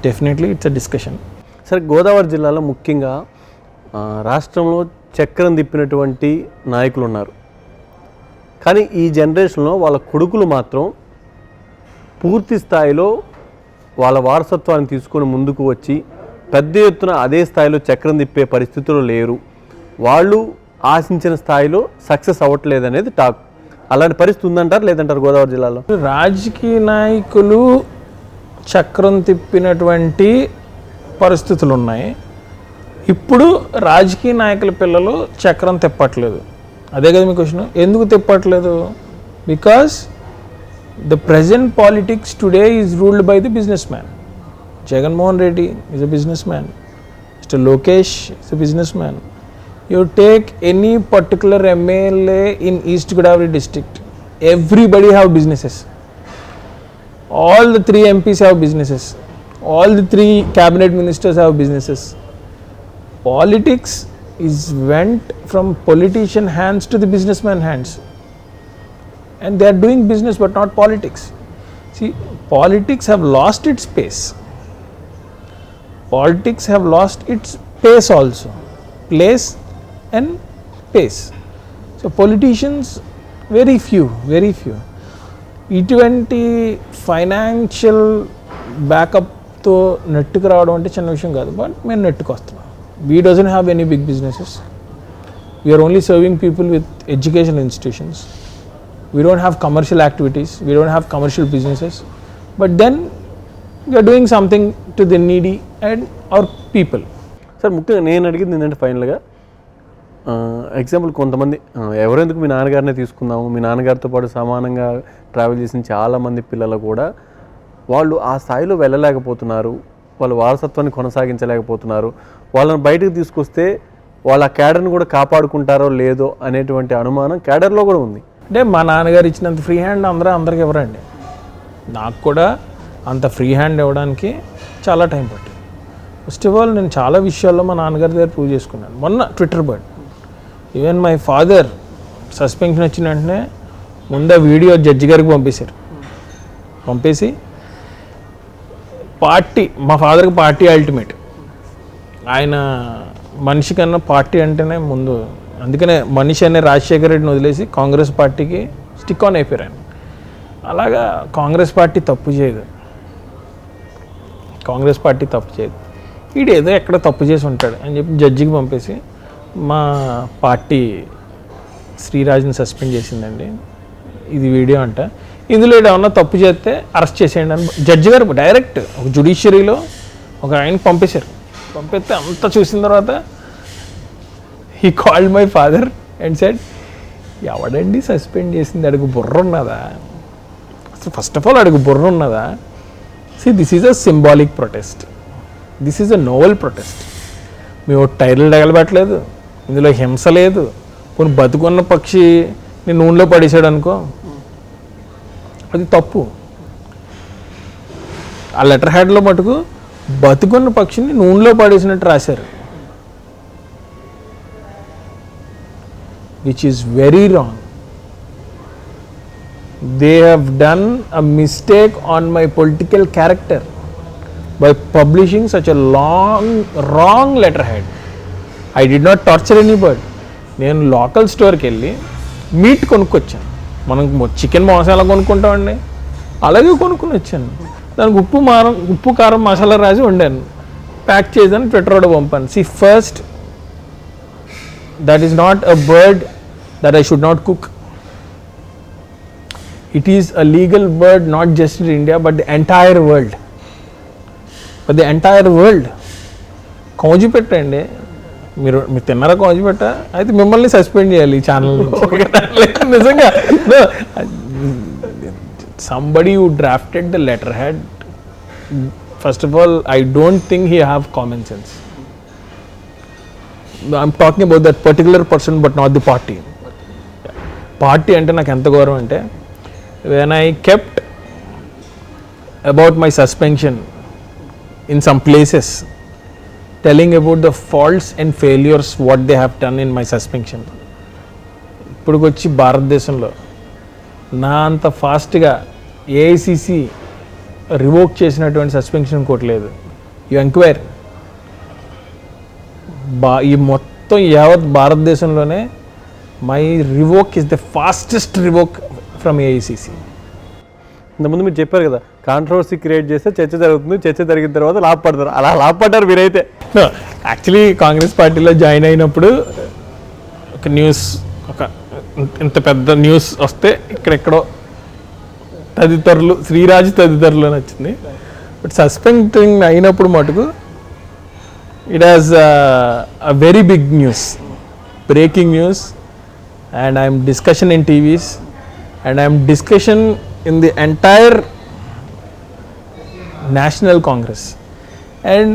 Definitely it's a discussion. సరే, గోదావరి జిల్లాలో ముఖ్యంగా రాష్ట్రంలో చక్రం తిప్పినటువంటి నాయకులు ఉన్నారు. కానీ ఈ జనరేషన్లో వాళ్ళ కొడుకులు మాత్రం పూర్తి స్థాయిలో వాళ్ళ వారసత్వాన్ని తీసుకొని ముందుకు వచ్చి పెద్ద ఎత్తున అదే స్థాయిలో చక్రం తిప్పే పరిస్థితుల్లో లేరు. వాళ్ళు ఆశించిన స్థాయిలో సక్సెస్ అవ్వట్లేదు అనేది టాక్. అలాంటి పరిస్థితి ఉందంటారు, లేదంటారు గోదావరి జిల్లాలో? రాజకీయ నాయకులు చక్రం తిప్పినటువంటి పరిస్థితులు ఉన్నాయి. ఇప్పుడు రాజకీయ నాయకుల పిల్లలు చక్రం తిప్పట్లేదు. అదే కదా మీ క్వశ్చన్. ఎందుకు తిప్పట్లేదు? Because the present politics today is ruled by the businessman. Jagan Mohan Reddy is a businessman. Mr. Lokesh is a businessman. You take any particular MLA in East Godavari district, everybody have businesses. All the 3 MPs have businesses. All the 3 cabinet ministers have businesses. Politics is went from politician hands to the businessman hands. And they are doing business but not politics. See, Politics have lost its pace. Politics have lost its pace also. Place and pace. So politicians, very few. ఇటువంటి financial బ్యాకప్తో నెట్టుకు రావడం అంటే చిన్న విషయం కాదు, but మేము నెట్టుకు వస్తున్నాం. We doesn't have any big businesses. We are only serving people with education institutions. We don't have commercial activities, we don't have commercial businesses, but then we are doing something to the needy and our people. Sir ముఖ్యంగా నేను అడిగింది ఏంటంటే ఫైనల్గా example కొంతమంది ఎవరెందుకు మీ నాన్నగారినే తీసుకుందాము, మీ నాన్నగారితో పాటు సమానంగా ట్రావెల్ చేసిన చాలామంది పిల్లలు కూడా వాళ్ళు ఆ స్థాయిలో వెళ్ళలేకపోతున్నారు, వాళ్ళు వారసత్వాన్ని కొనసాగించలేకపోతున్నారు. వాళ్ళని బయటకు తీసుకొస్తే వాళ్ళ క్యాడర్ని కూడా కాపాడుకుంటారో లేదో అనేటువంటి అనుమానం క్యాడర్లో కూడా ఉంది. అంటే మా నాన్నగారు ఇచ్చినంత ఫ్రీ హ్యాండ్ అందరికి ఇవ్వరండి. నాకు కూడా అంత ఫ్రీ హ్యాండ్ ఇవ్వడానికి చాలా టైం పట్టింది. ఫస్ట్ ఆఫ్ ఆల్ నేను చాలా విషయాల్లో మా నాన్నగారి దగ్గర ప్రూవ్ చేసుకున్నాను. మొన్న Twitter bird, even my father suspension వచ్చిన వెంటనే ముందు ఆ వీడియో జడ్జి గారికి పంపేసి పార్టీ, మా ఫాదర్కి పార్టీ అల్టిమేట్, ఆయన మనిషి కన్నా పార్టీ అంటేనే ముందు. అందుకనే మనిషి అనే రాజశేఖర రెడ్డిని వదిలేసి కాంగ్రెస్ పార్టీకి స్టిక్ ఆన్ అయిపోయారు ఆయన. అలాగా కాంగ్రెస్ పార్టీ తప్పు చేయదు, వీడు ఏదో ఎక్కడ తప్పు చేసి ఉంటాడు అని చెప్పి జడ్జికి పంపేసి మా పార్టీ శ్రీరాజ్ని సస్పెండ్ చేసిందండి, ఇది వీడియో అంట, ఇందులో ఏమన్నా తప్పు చేస్తే అరెస్ట్ చేసేయండి అని జడ్జి గారు డైరెక్ట్ ఒక జ్యుడిషియరీలో ఒక ఆయనకి పంపేశారు. పంపిస్తే అంతా చూసిన తర్వాత he called my father and said, ఎవడండి సస్పెండ్ చేసింది, అడుగు బుర్ర ఉన్నదా, అసలు ఫస్ట్ ఆఫ్ ఆల్ అడుగు బుర్ర ఉన్నదా. See, this is a symbolic protest, this is a novel protest. మేము టైర్లు తగలబెట్టలేదు, ఇందులో హింస లేదు. కొన్ని బతుకున్న పక్షి నేను నూనెలో పడేసాడు అనుకో, అది తప్పు. ఆ లెటర్ హ్యాడ్లో మటుకు బతుకున్న పక్షిని నూనెలో పడేసినట్టు రాశారు, which is very wrong. They have done a mistake on my political character by publishing such a wrong letterhead. I did not torture any bird. నేను లోకల్ స్టోర్కి వెళ్ళి మీట్ కొనుక్కొచ్చాను. మనం చికెన్ మాంసం ఎలా కొనుక్కుంటామండి, అలాగే కొనుక్కొని వచ్చాను. దానికి ఉప్పు కారం మసాలా రాసి వండాను, ప్యాక్ చేసాను, ట్విట్టర్లో పంపాను. See, first, that is not a bird that I should not cook. It is a legal bird not just in India but the entire world. కౌజు పెట్టండి, మీరు తిన్నారా కౌజు పెట్ట, అయితే మిమ్మల్ని సస్పెండ్ చేయాలి ఈ ఛానల్ నుంచి. నిజంగా somebody who drafted the letterhead, first of all, I don't think he have common sense. I'm talking about that particular person but not the party. Party అంటే నాకు ఎంత గౌరవం అంటే, when I kept about my suspension in some places, telling about the faults and failures what they have done in my suspension, ఇప్పుడు వచ్చి భారతదేశంలో నా అంత ఫాస్ట్గా ఏఐసిసి రివోక్ చేసినటువంటి సస్పెన్షన్ ఇంకోటి లేదు. యు ఎంక్వైర్ ఈ మొత్తం యావత్ భారతదేశంలోనే my revoke is the fastest revoke from AICC. ఇంతకుముందు మీరు చెప్పారు కదా, కాంట్రవర్సీ క్రియేట్ చేస్తే చర్చ జరుగుతుంది, చర్చ జరిగిన తర్వాత లాభపడతారు, అలా లాభపడ్డారు మీరైతే. యాక్చువల్లీ కాంగ్రెస్ పార్టీలో జాయిన్ అయినప్పుడు ఒక న్యూస్, ఒక ఇంత పెద్ద న్యూస్ వస్తే ఇక్కడెక్కడో తదితరులు, శ్రీరాజ్ తదితరులు అని వచ్చింది. బట్ సస్పెండింగ్ అయినప్పుడు మటుకు it has a very big news, breaking news, and I am discussion in TVs, and I am discussion in the entire National Congress, and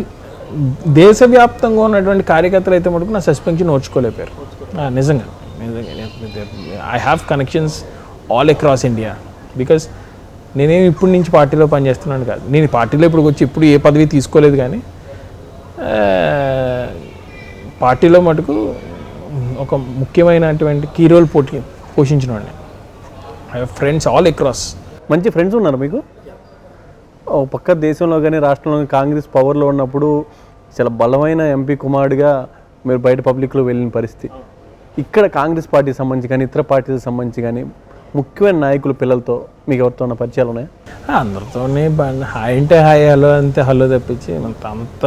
దేశవ్యాప్తంగా ఉన్నటువంటి కార్యకర్తలు అయితే మటుకు నా సస్పెన్షన్ ఓర్చుకోలేపారు. నిజంగా I have connections all across India, because నేనేమి ఇప్పటి నుంచి పార్టీలో పనిచేస్తున్నాను కాదు, నేను పార్టీలో ఇప్పుడు వచ్చి ఇప్పుడు ఏ పదవి తీసుకోలేదు, కానీ పార్టీలో మటుకు ఒక ముఖ్యమైనటువంటి కీ రోల్ పోషించిన వాడిని. I have friends all across. మంచి ఫ్రెండ్స్ ఉన్నారు మీకు? ఒక పక్క దేశంలో కానీ రాష్ట్రంలో కానీ కాంగ్రెస్ పవర్లో ఉన్నప్పుడు చాలా బలమైన ఎంపీ కుమారుడిగా మీరు బయట పబ్లిక్లో వెళ్ళిన పరిస్థితి. ఇక్కడ కాంగ్రెస్ పార్టీకి సంబంధించి కానీ ఇతర పార్టీలకు సంబంధించి కానీ ముఖ్యమైన నాయకులు పిల్లలతో మీకు ఎవరితో ఉన్న పరిచయాలు ఉన్నాయా? అందరితోనే హాయ్ అంటే హాయ్, హలో అంతే హలో తప్పించి అంత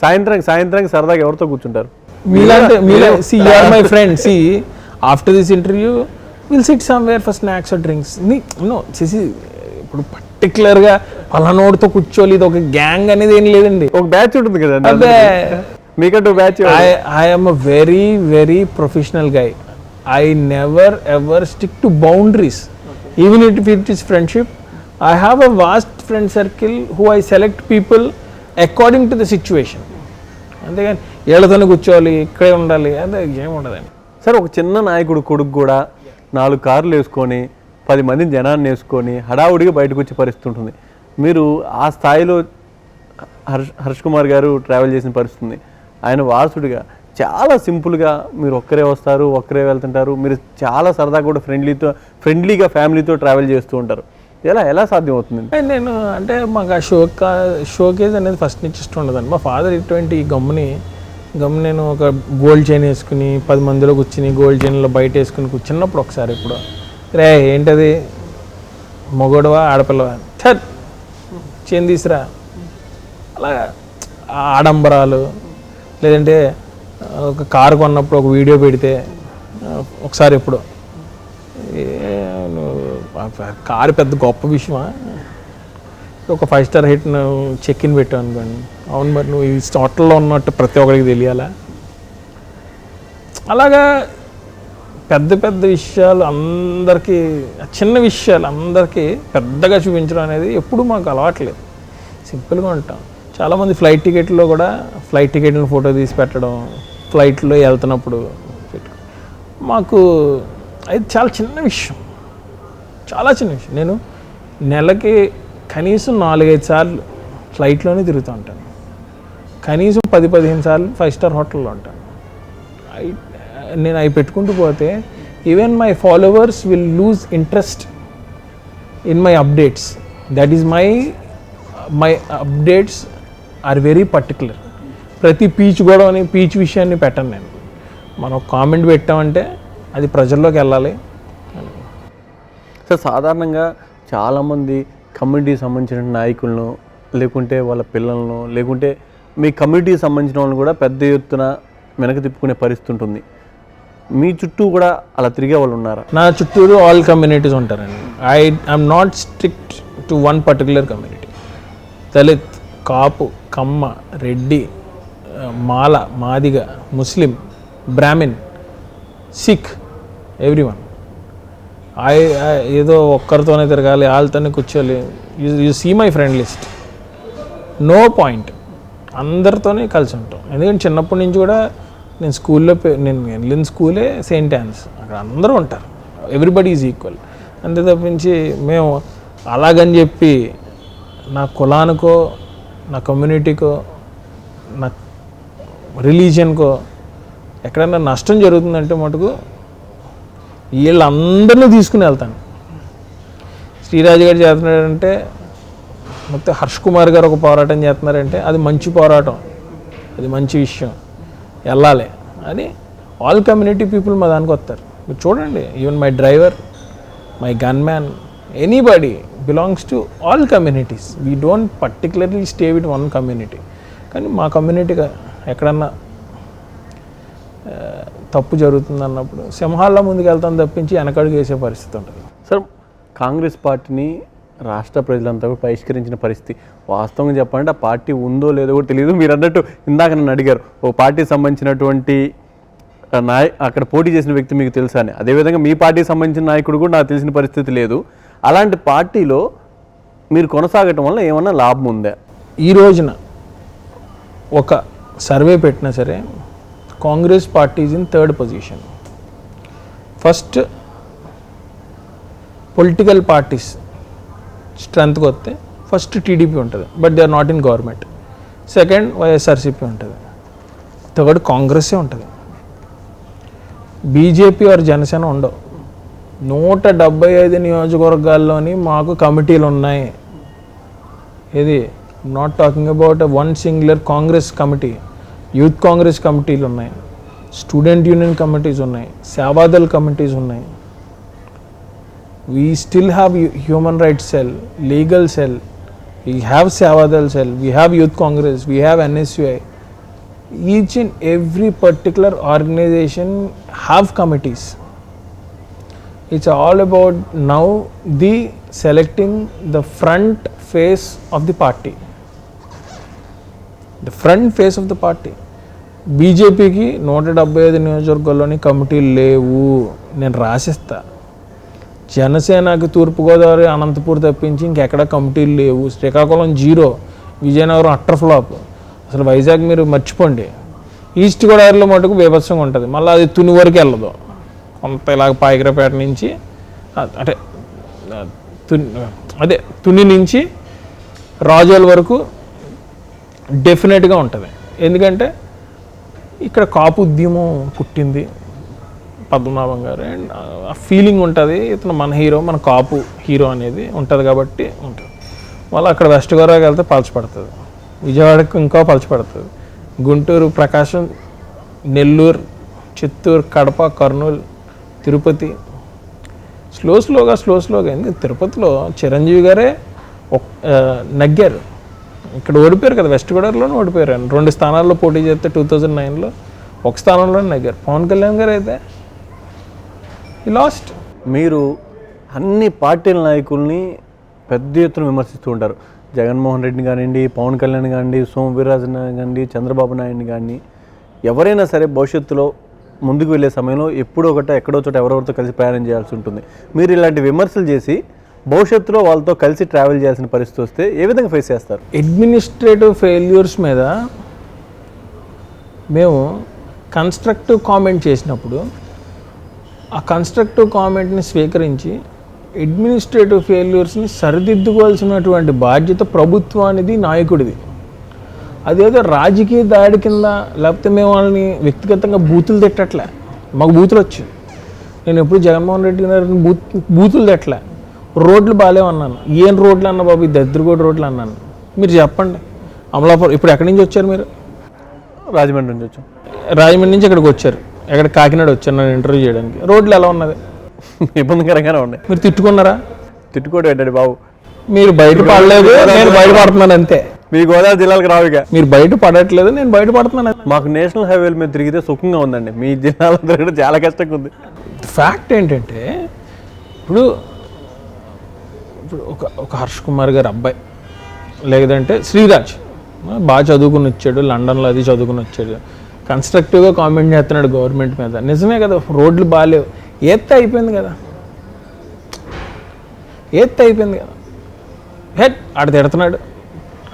సాయంత్రానికి సరదాగా ఎవరితో కూర్చుంటారు? My friend see after this interview will sit somewhere for snacks or drinks. No చేసి ఇప్పుడు పర్టికులర్గా పలానోడితో కూర్చోవాలి, ఇది ఒక గ్యాంగ్ అనేది ఏం లేదండి. ఒక బ్యాచ్ ఉంటుంది కదా, అదే మీకంటూ batch. I am a very, very professional guy. I never ever stick to boundaries. Even if it is friendship, I have a vast friend circle who I select people according to the situation. అంతేగాని ఏళ్ళతోనే కూర్చోవాలి, ఇక్కడే ఉండాలి, అదే ఏముండదండి. Sir, ఒక చిన్న నాయకుడు కొడుకు కూడా 4 కార్లు వేసుకొని 10 మంది జనాన్ని వేసుకొని హడావుడిగా బయటకు వచ్చే పరిస్థితి ఉంటుంది. మీరు ఆ స్థాయిలో హర్ష్ కుమార్ గారు ట్రావెల్ చేసిన పరిస్థితి ఉంది. ఆయన వారసుడిగా చాలా సింపుల్గా మీరు ఒక్కరే వస్తారు, ఒక్కరే వెళ్తుంటారు. మీరు చాలా సరదాగా కూడా ఫ్రెండ్లీగా ఫ్యామిలీతో ట్రావెల్ చేస్తూ ఉంటారు. ఎలా సాధ్యం అవుతుంది? నేను అంటే మాకు ఆ షోకేజ్ అనేది ఫస్ట్ నుంచి ఇష్టం ఉండదండి. మా ఫాదర్ ఇటువంటి గమ్ముని నేను ఒక గోల్డ్ చైన్ వేసుకుని 10 మందిలో కూర్చుని గోల్డ్ చైన్లో బయట వేసుకుని కూర్చున్నప్పుడు ఒకసారి ఇప్పుడు రే ఏంటది మొగోడవా ఆడపిల్లవా థర్ చైన్ తీసురా, అలాగా ఆడంబరాలు. లేదంటే ఒక కారు కొన్నప్పుడు ఒక వీడియో పెడితే ఒకసారి ఎప్పుడు కారు పెద్ద గొప్ప విషయమా, ఒక 5 స్టార్ హిట్ చెక్ ఇన్ పెట్టావు అనుకోండి, అవును మరి నువ్వు ఈ హోటల్లో ఉన్నట్టు ప్రతి ఒక్కరికి తెలియాలా? అలాగా పెద్ద విషయాలు అందరికీ, చిన్న విషయాలు అందరికీ పెద్దగా చూపించడం అనేది ఎప్పుడు మాకు అలవాట్లేదు. సింపుల్గా ఉంటాం. చాలామంది ఫ్లైట్ టికెట్లను ఫోటో తీసి పెట్టడం, ఫ్లైట్లో వెళ్తున్నప్పుడు మాకు అది చాలా చిన్న విషయం. నేను నెలకి కనీసం 4-5 సార్లు ఫ్లైట్లోనే తిరుగుతూ ఉంటాను. కనీసం 10-15 సార్లు 5 స్టార్ హోటల్లో ఉంటాను. నేను అవి పెట్టుకుంటూ పోతే even my followers will lose interest in my updates. That is my updates are very particular. ప్రతి పీచ్ విషయాన్ని పెట్టను నేను. మనం కామెంట్ పెట్టామంటే అది ప్రజల్లోకి వెళ్ళాలి. సార్, సాధారణంగా చాలామంది కమ్యూనిటీకి సంబంధించిన నాయకులను, లేకుంటే వాళ్ళ పిల్లలను, లేకుంటే మీ కమ్యూనిటీకి సంబంధించిన వాళ్ళని కూడా పెద్ద ఎత్తున వెనక తిప్పుకునే పరిస్థితి ఉంటుంది. మీ చుట్టూ కూడా అలా తిరిగే వాళ్ళు ఉన్నారా? నా చుట్టూరు ఆల్ కమ్యూనిటీస్ ఉంటారండి. I'm not strict to one particular community. Dalit, Kapu, Kamma, Reddy, Mala, Madiga, Muslim, Brahmin, Sikh, everyone. ఏదో ఒక్కరితోనే తిరగాలి, వాళ్ళతోనే కూర్చోాలి. You see my friend list, no point. అందరితోనే కలిసి ఉంటాం. ఎందుకంటే చిన్నప్పటి నుంచి కూడా నేను వెళ్ళిన స్కూలే సెయింట్ యాన్స్. అక్కడ అందరూ ఉంటారు, ఎవ్రీబడి ఈజ్ ఈక్వల్. అంతే తప్పించి మేము అలాగని చెప్పి నా కులానికో, నా కమ్యూనిటీకో, నా రిలీజియన్కో ఎక్కడైనా నష్టం జరుగుతుందంటే మటుకు వీళ్ళందరినీ తీసుకుని వెళ్తాను. శ్రీరాజు గారు చేస్తున్నాడంటే, మొత్తం హర్ష్ కుమార్ గారు ఒక పోరాటం చేస్తున్నారంటే అది మంచి పోరాటం, అది మంచి విషయం, వెళ్ళాలి అని ఆల్ కమ్యూనిటీ పీపుల్ మా దానికి వస్తారు. మీరు చూడండి, even my driver, my gun man, anybody belongs to all communities. We don't particularly stay with one community. కానీ మా కమ్యూనిటీగా ఎక్కడన్నా తప్పు జరుగుతుంది అన్నప్పుడు సింహాల్లో ముందుకు వెళ్తాం తప్పించి వెనకడుగు వేసే పరిస్థితి ఉంటుంది. సార్, కాంగ్రెస్ పార్టీని రాష్ట్ర ప్రజలంతా కూడా బహిష్కరించిన పరిస్థితి. వాస్తవంగా చెప్పాలంటే ఆ పార్టీ ఉందో లేదో కూడా తెలియదు. మీరు అన్నట్టు ఇందాక నన్ను అడిగారు, ఓ పార్టీకి సంబంధించినటువంటి అక్కడ పోటీ చేసిన వ్యక్తి మీకు తెలుసా అని. అదేవిధంగా మీ పార్టీకి సంబంధించిన నాయకుడు కూడా నాకు తెలిసిన పరిస్థితి లేదు. అలాంటి పార్టీలో మీరు కొనసాగటం వల్ల ఏమన్నా లాభం ఉందా? ఈ రోజున ఒక సర్వే పెట్టినా సరే Congress party is in 3rd position. First political parties స్ట్రెంత్కి వస్తే ఫస్ట్ టీడీపీ ఉంటుంది, but they are not in government. Second YSRCP ఉంటుంది. థర్డ్ కాంగ్రెస్సే ఉంటుంది. బీజేపీ ఆర్ జనసేన ఉండవు. 175 నియోజకవర్గాల్లోని మాకు కమిటీలు ఉన్నాయి. ఏది not talking about one singular Congress committee, youth Congress కమిటీలు ఉన్నాయి, స్టూడెంట్ యూనియన్ కమిటీస్ ఉన్నాయి, సేవాదల్ కమిటీస్ ఉన్నాయి. We still have human rights cell, legal cell, we have Seva Dal cell, we have youth Congress, we have NSUI. Each and every particular organization have committees. It's all about now the selecting the front face of the party. The front face of the party. బీజేపీకి 175 నియోజకవర్గాల్లోని కమిటీలు లేవు, నేను రాసిస్తా. జనసేనకి తూర్పుగోదావరి అనంతపూర్ తప్పించి ఇంకెక్కడ కమిటీలు లేవు. Srikakulam 0, Vizianagaram utter flop. అసలు వైజాగ్ మీరు మర్చిపోండి. ఈస్ట్ గోదావరిలో మటుకు బీభత్సంగా ఉంటుంది. మళ్ళీ అది తుని వరకు వెళ్ళదు, కొంత ఇలాగ పాయకరపేట నుంచి అంటే తుని నుంచి రాజోల్ వరకు డెఫినెట్గా ఉంటుంది. ఎందుకంటే ఇక్కడ కాపు ఉద్యమం పుట్టింది పద్మనాభం గారు, అండ్ ఆ ఫీలింగ్ ఉంటుంది, ఇతను మన హీరో, మన కాపు హీరో అనేది ఉంటుంది కాబట్టి ఉంటుంది. మళ్ళీ అక్కడ వెస్ట్ గోదావరికి వెళ్తే పలచపడుతుంది, విజయవాడకు ఇంకా పలచపడుతుంది, గుంటూరు, ప్రకాశం, నెల్లూరు, చిత్తూరు, కడప, కర్నూలు, తిరుపతి స్లోగా ఎందుకు తిరుపతిలో చిరంజీవి గారే నగ్గారు. ఇక్కడ ఓడిపోయారు కదా, వెస్ట్ గోదావరిలోనే ఓడిపోయారు. 2 స్థానాల్లో పోటీ చేస్తే 2009లో 1 స్థానంలోనే నగ్గారు. పవన్ కళ్యాణ్ గారు అయితే ఈ లాస్ట్. మీరు అన్ని పార్టీల నాయకుల్ని పెద్ద ఎత్తున విమర్శిస్తూ ఉంటారు. జగన్మోహన్ రెడ్డిని కానివ్వండి, పవన్ కళ్యాణ్ కానివ్వండి, సోము వీర్రాజుని కానివ్వండి, చంద్రబాబు నాయుడిని కానీ, ఎవరైనా సరే భవిష్యత్తులో ముందుకు వెళ్ళే సమయంలో ఎక్కడో చోట ఎవరెవరితో కలిసి ప్రయాణం చేయాల్సి ఉంటుంది. మీరు ఇలాంటి విమర్శలు చేసి భవిష్యత్తులో వాళ్ళతో కలిసి ట్రావెల్ చేయాల్సిన పరిస్థితి వస్తే ఏ విధంగా ఫేస్ చేస్తారు? అడ్మినిస్ట్రేటివ్ ఫెయిల్యూర్స్ మీద మేము కన్స్ట్రక్టివ్ కామెంట్ చేసినప్పుడు ఆ కన్స్ట్రక్టివ్ కామెంట్ని స్వీకరించి అడ్మినిస్ట్రేటివ్ ఫెయిల్యూర్స్ని సరిదిద్దుకోవాల్సినటువంటి బాధ్యత ప్రభుత్వానిది, నాయకుడిది. అదేదో రాజకీయ దాడి కింద, లేకపోతే మేము వాళ్ళని వ్యక్తిగతంగా బూతులు తిట్టట్లే. మాకు బూతులు వచ్చు. నేను ఎప్పుడు జగన్మోహన్ రెడ్డి గారిని బూతులు తిట్టలే. రోడ్లు బాగాలేవన్నాను. ఏం రోడ్లు అన్నా బాబు, ఈ దద్దరిగోడ రోడ్లు అన్నాను. మీరు చెప్పండి, అమలాపురం ఇప్పుడు ఎక్కడి నుంచి వచ్చారు మీరు? రాజమండ్రి నుంచి వచ్చాం. రాజమండ్రి నుంచి ఇక్కడికి వచ్చారు, ఎక్కడ కాకినాడ వచ్చారు నన్ను ఇంటర్వ్యూ చేయడానికి. రోడ్లు ఎలా ఉన్నది? ఇబ్బందికరంగానే ఉన్నాయి. మీరు తిట్టుకున్నారా? తిట్టుకోవడం ఏంటండి బాబు, మీరు బయట పడలేదు, నేను బయటపడుతున్నాను అంతే. మీ గోదావరి జిల్లాలకు రావుగా. మీరు బయట పడట్లేదు, నేను బయటపడుతున్నాను. మాకు నేషనల్ హైవేల మీద తిరిగితే సుఖంగా ఉందండి, మీ జిల్లాలో తిరగడం చాలా కష్టంగా ఉంది. ఫ్యాక్ట్ ఏంటంటే ఇప్పుడు ఒక హర్ష్ కుమార్ గారి అబ్బాయి, లేదంటే శ్రీరాజ్ బాగా చదువుకుని వచ్చాడు, లండన్లో అది చదువుకుని వచ్చాడు, కన్స్ట్రక్టివ్గా కామెంట్ చేస్తున్నాడు గవర్నమెంట్ మీద. నిజమే కదా, రోడ్లు బాగాలేవు, అయిపోయింది కదా. హెడ్ ఆడ తిడుతున్నాడు,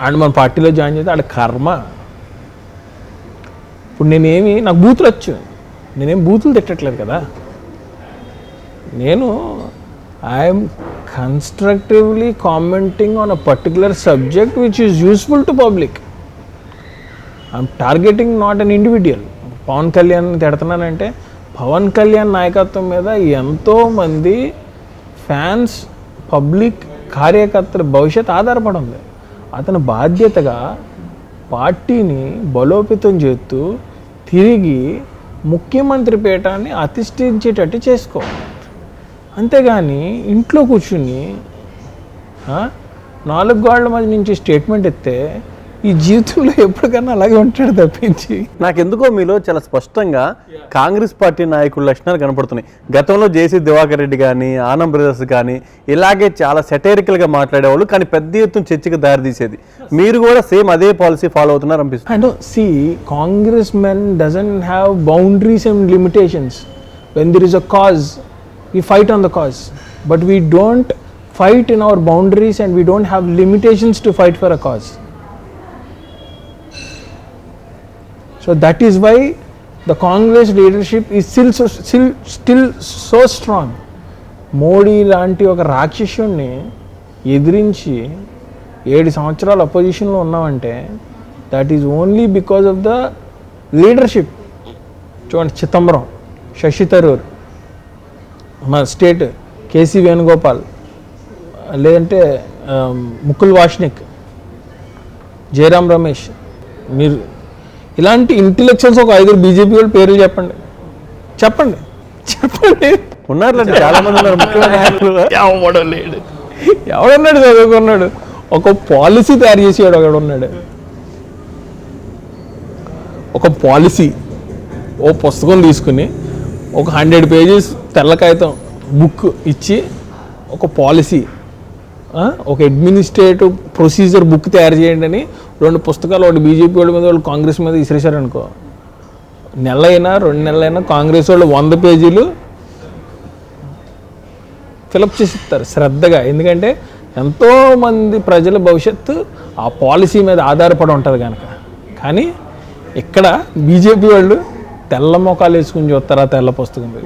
ఆడ మన పార్టీలో జాయిన్ చేస్తే ఆడ కర్మ. ఇప్పుడు నాకు బూతులు వచ్చు, నేనేం బూతులు తిట్టట్లేదు కదా. నేను I'm constructively commenting on a particular subject which is useful to public. I'm targeting not an individual. Pawan Kalyan తిడుతున్నానంటే పవన్ కళ్యాణ్ నాయకత్వం మీద ఎంతోమంది ఫ్యాన్స్, పబ్లిక్, కార్యకర్తల భవిష్యత్ ఆధారపడి ఉంది. అతని బాధ్యతగా పార్టీని బలోపేతం చేస్తూ తిరిగి ముఖ్యమంత్రి పీఠాన్ని అధిష్ఠించేటట్టు చేసుకో. అంతేగాని ఇంట్లో కూర్చుని 4 గోడల మధ్య నుంచి స్టేట్మెంట్ ఇస్తే ఈ జీవితంలో ఎప్పటికన్నా అలాగే ఉంటాడు తప్పించి. నాకెందుకో మీలో చాలా స్పష్టంగా కాంగ్రెస్ పార్టీ నాయకుల లక్షణాలు కనపడుతున్నాయి. గతంలో జేసీ దివాకర్ రెడ్డి కానీ, ఆనం బ్రదర్స్ కానీ ఇలాగే చాలా సెటైరికల్గా మాట్లాడేవాళ్ళు, కానీ పెద్ద ఎత్తున చర్చకు దారితీసేది. మీరు కూడా సేమ్ అదే పాలసీ ఫాలో అవుతున్నారు అనిపిస్తుంది. I know, see, congressmen doesn't have boundaries and limitations. When there is a cause, we fight on the cause, but we don't fight in our boundaries and we don't have limitations to fight for a cause. So that is why the Congress leadership is still so strong. Modi లాంటి ఒక రాక్షసుని ఎదిరించి 7 సంవత్సరాలు అపోజిషన్లో ఉన్నామంటే that is only because of the leadership. చూడండి, చిదంబరం, శశి థరూర్, మా state KC Venugopal, లేదంటే ముకుల్ వాష్నిక్, జయరాం రమేష్, మీరు ఇలాంటి ఇంటెలెక్చువల్స్ ఒక 5 బీజేపీ వాళ్ళ పేర్లు చెప్పండి. ఉన్నారు చాలా మంది ఉన్నారు ముఖ్యమైన నాయకులు. ఎవడన్నాడు చదువుకున్నాడు? ఒక పాలసీ తయారు చేసేవాడు ఒకడు ఉన్నాడు. ఒక పాలసీ, ఓ పుస్తకం తీసుకుని ఒక 100 పేజెస్ తెల్ల కాగితం బుక్ ఇచ్చి ఒక పాలసీ, ఒక అడ్మినిస్ట్రేటివ్ ప్రొసీజర్ బుక్ తయారు చేయండి అని 2 పుస్తకాలు, ఒకటి బీజేపీ వాళ్ళ మీద, వాళ్ళు కాంగ్రెస్ మీద విసిరేశారనుకో, నెలైనా 2 నెలలైనా కాంగ్రెస్ వాళ్ళు 100 పేజీలు ఫిలప్ చేసి ఇస్తారు శ్రద్ధగా. ఎందుకంటే ఎంతోమంది ప్రజల భవిష్యత్తు ఆ పాలసీ మీద ఆధారపడి ఉంటుంది కనుక. కానీ ఇక్కడ బీజేపీ వాళ్ళు తెల్ల మొఖాలు వేసుకుని చూస్తారు ఆ తెల్ల పుస్తకం మీద.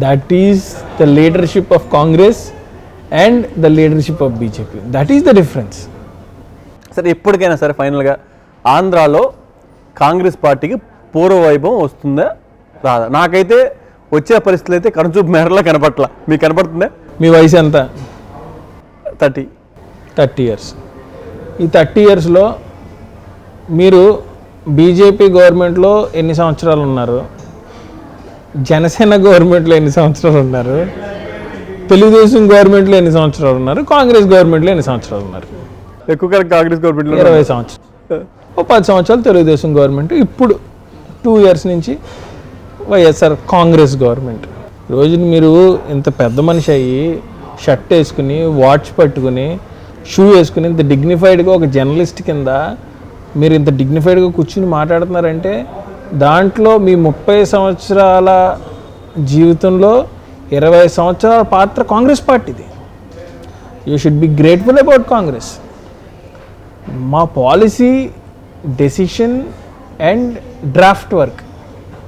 That is the leadership of Congress and the leadership of BJP. That is the difference. సరే, ఎప్పటికైనా సరే ఫైనల్గా ఆంధ్రాలో కాంగ్రెస్ పార్టీకి పూర్వ వైభవం వస్తుందా రాదా? నాకైతే వచ్చే పరిస్థితులు అయితే కనుచూపు మేరలా కనపట్ల. మీకు కనపడుతుందా? మీ వయసు ఎంత? 30 ఇయర్స్. ఈ 30 ఇయర్స్లో మీరు బీజేపీ గవర్నమెంట్లో ఎన్ని సంవత్సరాలు ఉన్నారు? జనసేన గవర్నమెంట్లో ఎన్ని సంవత్సరాలు ఉన్నారు? తెలుగుదేశం గవర్నమెంట్లో ఎన్ని సంవత్సరాలు ఉన్నారు? కాంగ్రెస్ గవర్నమెంట్లో ఎన్ని సంవత్సరాలు ఉన్నారు? ఎక్కువ కాంగ్రెస్ గవర్నమెంట్లో 20 సంవత్సరాలు. ఓ 10 సంవత్సరాలు తెలుగుదేశం గవర్నమెంట్, ఇప్పుడు 2 ఇయర్స్ నుంచి వైఎస్ఆర్ కాంగ్రెస్ గవర్నమెంట్. రోజుని మీరు ఇంత పెద్ద మనిషి అయ్యి షర్ట్ వేసుకుని, వాచ్ పట్టుకుని, షూ వేసుకుని, ఇంత డిగ్నిఫైడ్గా ఒక జర్నలిస్ట్ కింద మీరు ఇంత డిగ్నిఫైడ్గా కూర్చుని మాట్లాడుతున్నారంటే దాంట్లో మీ 30 సంవత్సరాల జీవితంలో 20 సంవత్సరాల పాత్ర కాంగ్రెస్ పార్టీది. You should be grateful about Congress. మా policy decision and draft work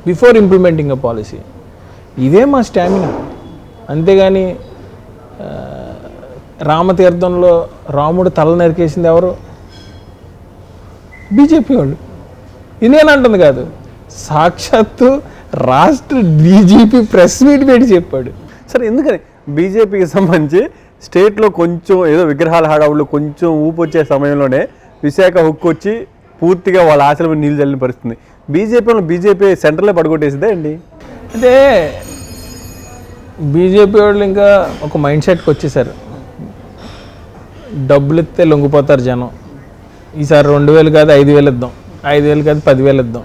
before implementing a policy, ఇదే మా స్టామినా. అంతేగాని రామతీర్థంలో రాముడు తల నరికేసింది ఎవరు? బీజేపీ వాళ్ళు. ఇదేనంటుంది కాదు, సాక్షాత్తు రాష్ట్ర డీజీపీ ప్రెస్ మీట్ పెట్టి చెప్పాడు. సరే, ఎందుకని బీజేపీకి సంబంధించి స్టేట్లో కొంచెం ఏదో విగ్రహాల హడావుల్లో కొంచెం ఊపు వచ్చే సమయంలోనే విశాఖ హుక్కు వచ్చి పూర్తిగా వాళ్ళ ఆశల మీద నీళ్ళు చల్లిన పరిస్థితుంది. బీజేపీ సెంటర్లో పడుకొట్టేసిందే అండి. అంటే బీజేపీ వాళ్ళు ఇంకా ఒక మైండ్ సెట్కి వచ్చేసారు. డబ్బులు ఇస్తే లొంగిపోతారు జనం. ఈసారి 2000 కాదు 5000 ఇద్దాం, 5000 కాదు 10,000 ఇద్దాం,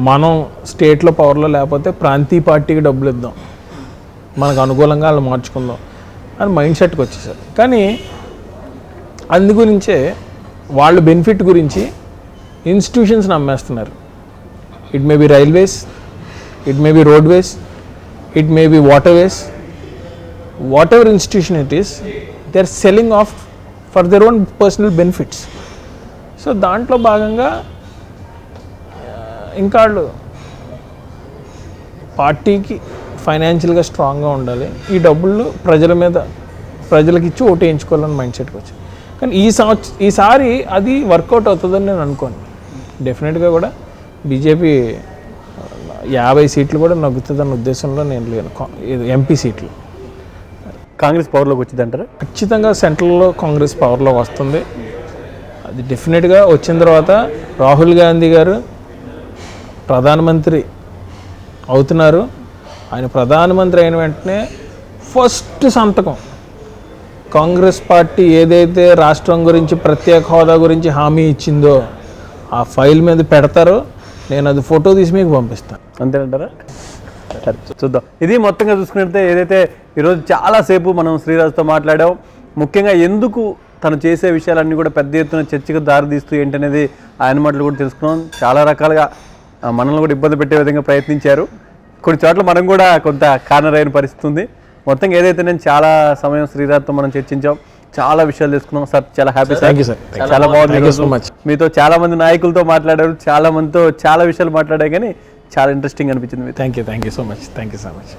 మనం స్టేట్లో పవర్లో లేకపోతే ప్రాంతీయ పార్టీకి డబ్బులు ఇద్దాం, మనకు అనుకూలంగా వాళ్ళు మార్చుకుందాం అని మైండ్ సెట్కి వచ్చేసారు. కానీ అందు గురించే వాళ్ళ బెనిఫిట్ గురించి ఇన్స్టిట్యూషన్స్ని అమ్మేస్తున్నారు. It may be railways, it may be roadways, it may be waterways, whatever institution it is, they are selling off for their own personal benefits. So దాంట్లో భాగంగా ఇంకా వాళ్ళు పార్టీకి ఫైనాన్షియల్గా స్ట్రాంగ్గా ఉండాలి, ఈ డబ్బులు ప్రజలకి ఇచ్చి ఓటు వేయించుకోవాలని మైండ్ సెట్కి వచ్చాయి. కానీ ఈసారి అది వర్కౌట్ అవుతుందని నేను అనుకోను. డెఫినెట్గా కూడా బీజేపీ 50 సీట్లు కూడా నగ్గుతుందన్న ఉద్దేశంలో నేను లేను. ఎంపీ సీట్లు కాంగ్రెస్ పవర్లోకి వచ్చింది అంటారా? ఖచ్చితంగా సెంట్రల్లో కాంగ్రెస్ పవర్లోకి వస్తుంది. అది డెఫినెట్గా వచ్చిన తర్వాత రాహుల్ గాంధీ గారు ప్రధానమంత్రి అవుతున్నారు. ఆయన ప్రధానమంత్రి అయిన వెంటనే ఫస్ట్ సంతకం కాంగ్రెస్ పార్టీ ఏదైతే రాష్ట్రం గురించి ప్రత్యేక హోదా గురించి హామీ ఇచ్చిందో ఆ ఫైల్ మీద పెడతారో నేను అది ఫోటో తీసి మీకు పంపిస్తాను. అంతేనంటారా? చూద్దాం. ఇది మొత్తంగా చూసుకున్నట్లయితే ఏదైతే ఈరోజు చాలాసేపు మనం శ్రీరాజుతో మాట్లాడాం, ముఖ్యంగా ఎందుకు తను చేసే విషయాలన్నీ కూడా పెద్ద ఎత్తున చర్చకు దారితీస్తూ ఏంటనేది ఆయన మాటలు కూడా తెలుసుకున్నాం. చాలా రకాలుగా మనల్ని కూడా ఇబ్బంది పెట్టే విధంగా ప్రయత్నించారు. కొన్ని చోట్ల మనం కూడా కొంత కార్నర్ అయిన పరిస్థితి ఉంది. మొత్తంగా ఏదైతే నేను చాలా సమయం శ్రీరాజ్తో మనం చర్చించాం, చాలా విషయాలు తెలుసుకున్నాం. సార్ చాలా happy sir. Thank you sir. చాలా బాగుంది. So much. మీతో చాలా మంది నాయకులతో మాట్లాడారు, చాలా మందితో చాలా విషయాలు మాట్లాడారు, కానీ చాలా ఇంట్రెస్టింగ్ అనిపించింది. Thank you so much.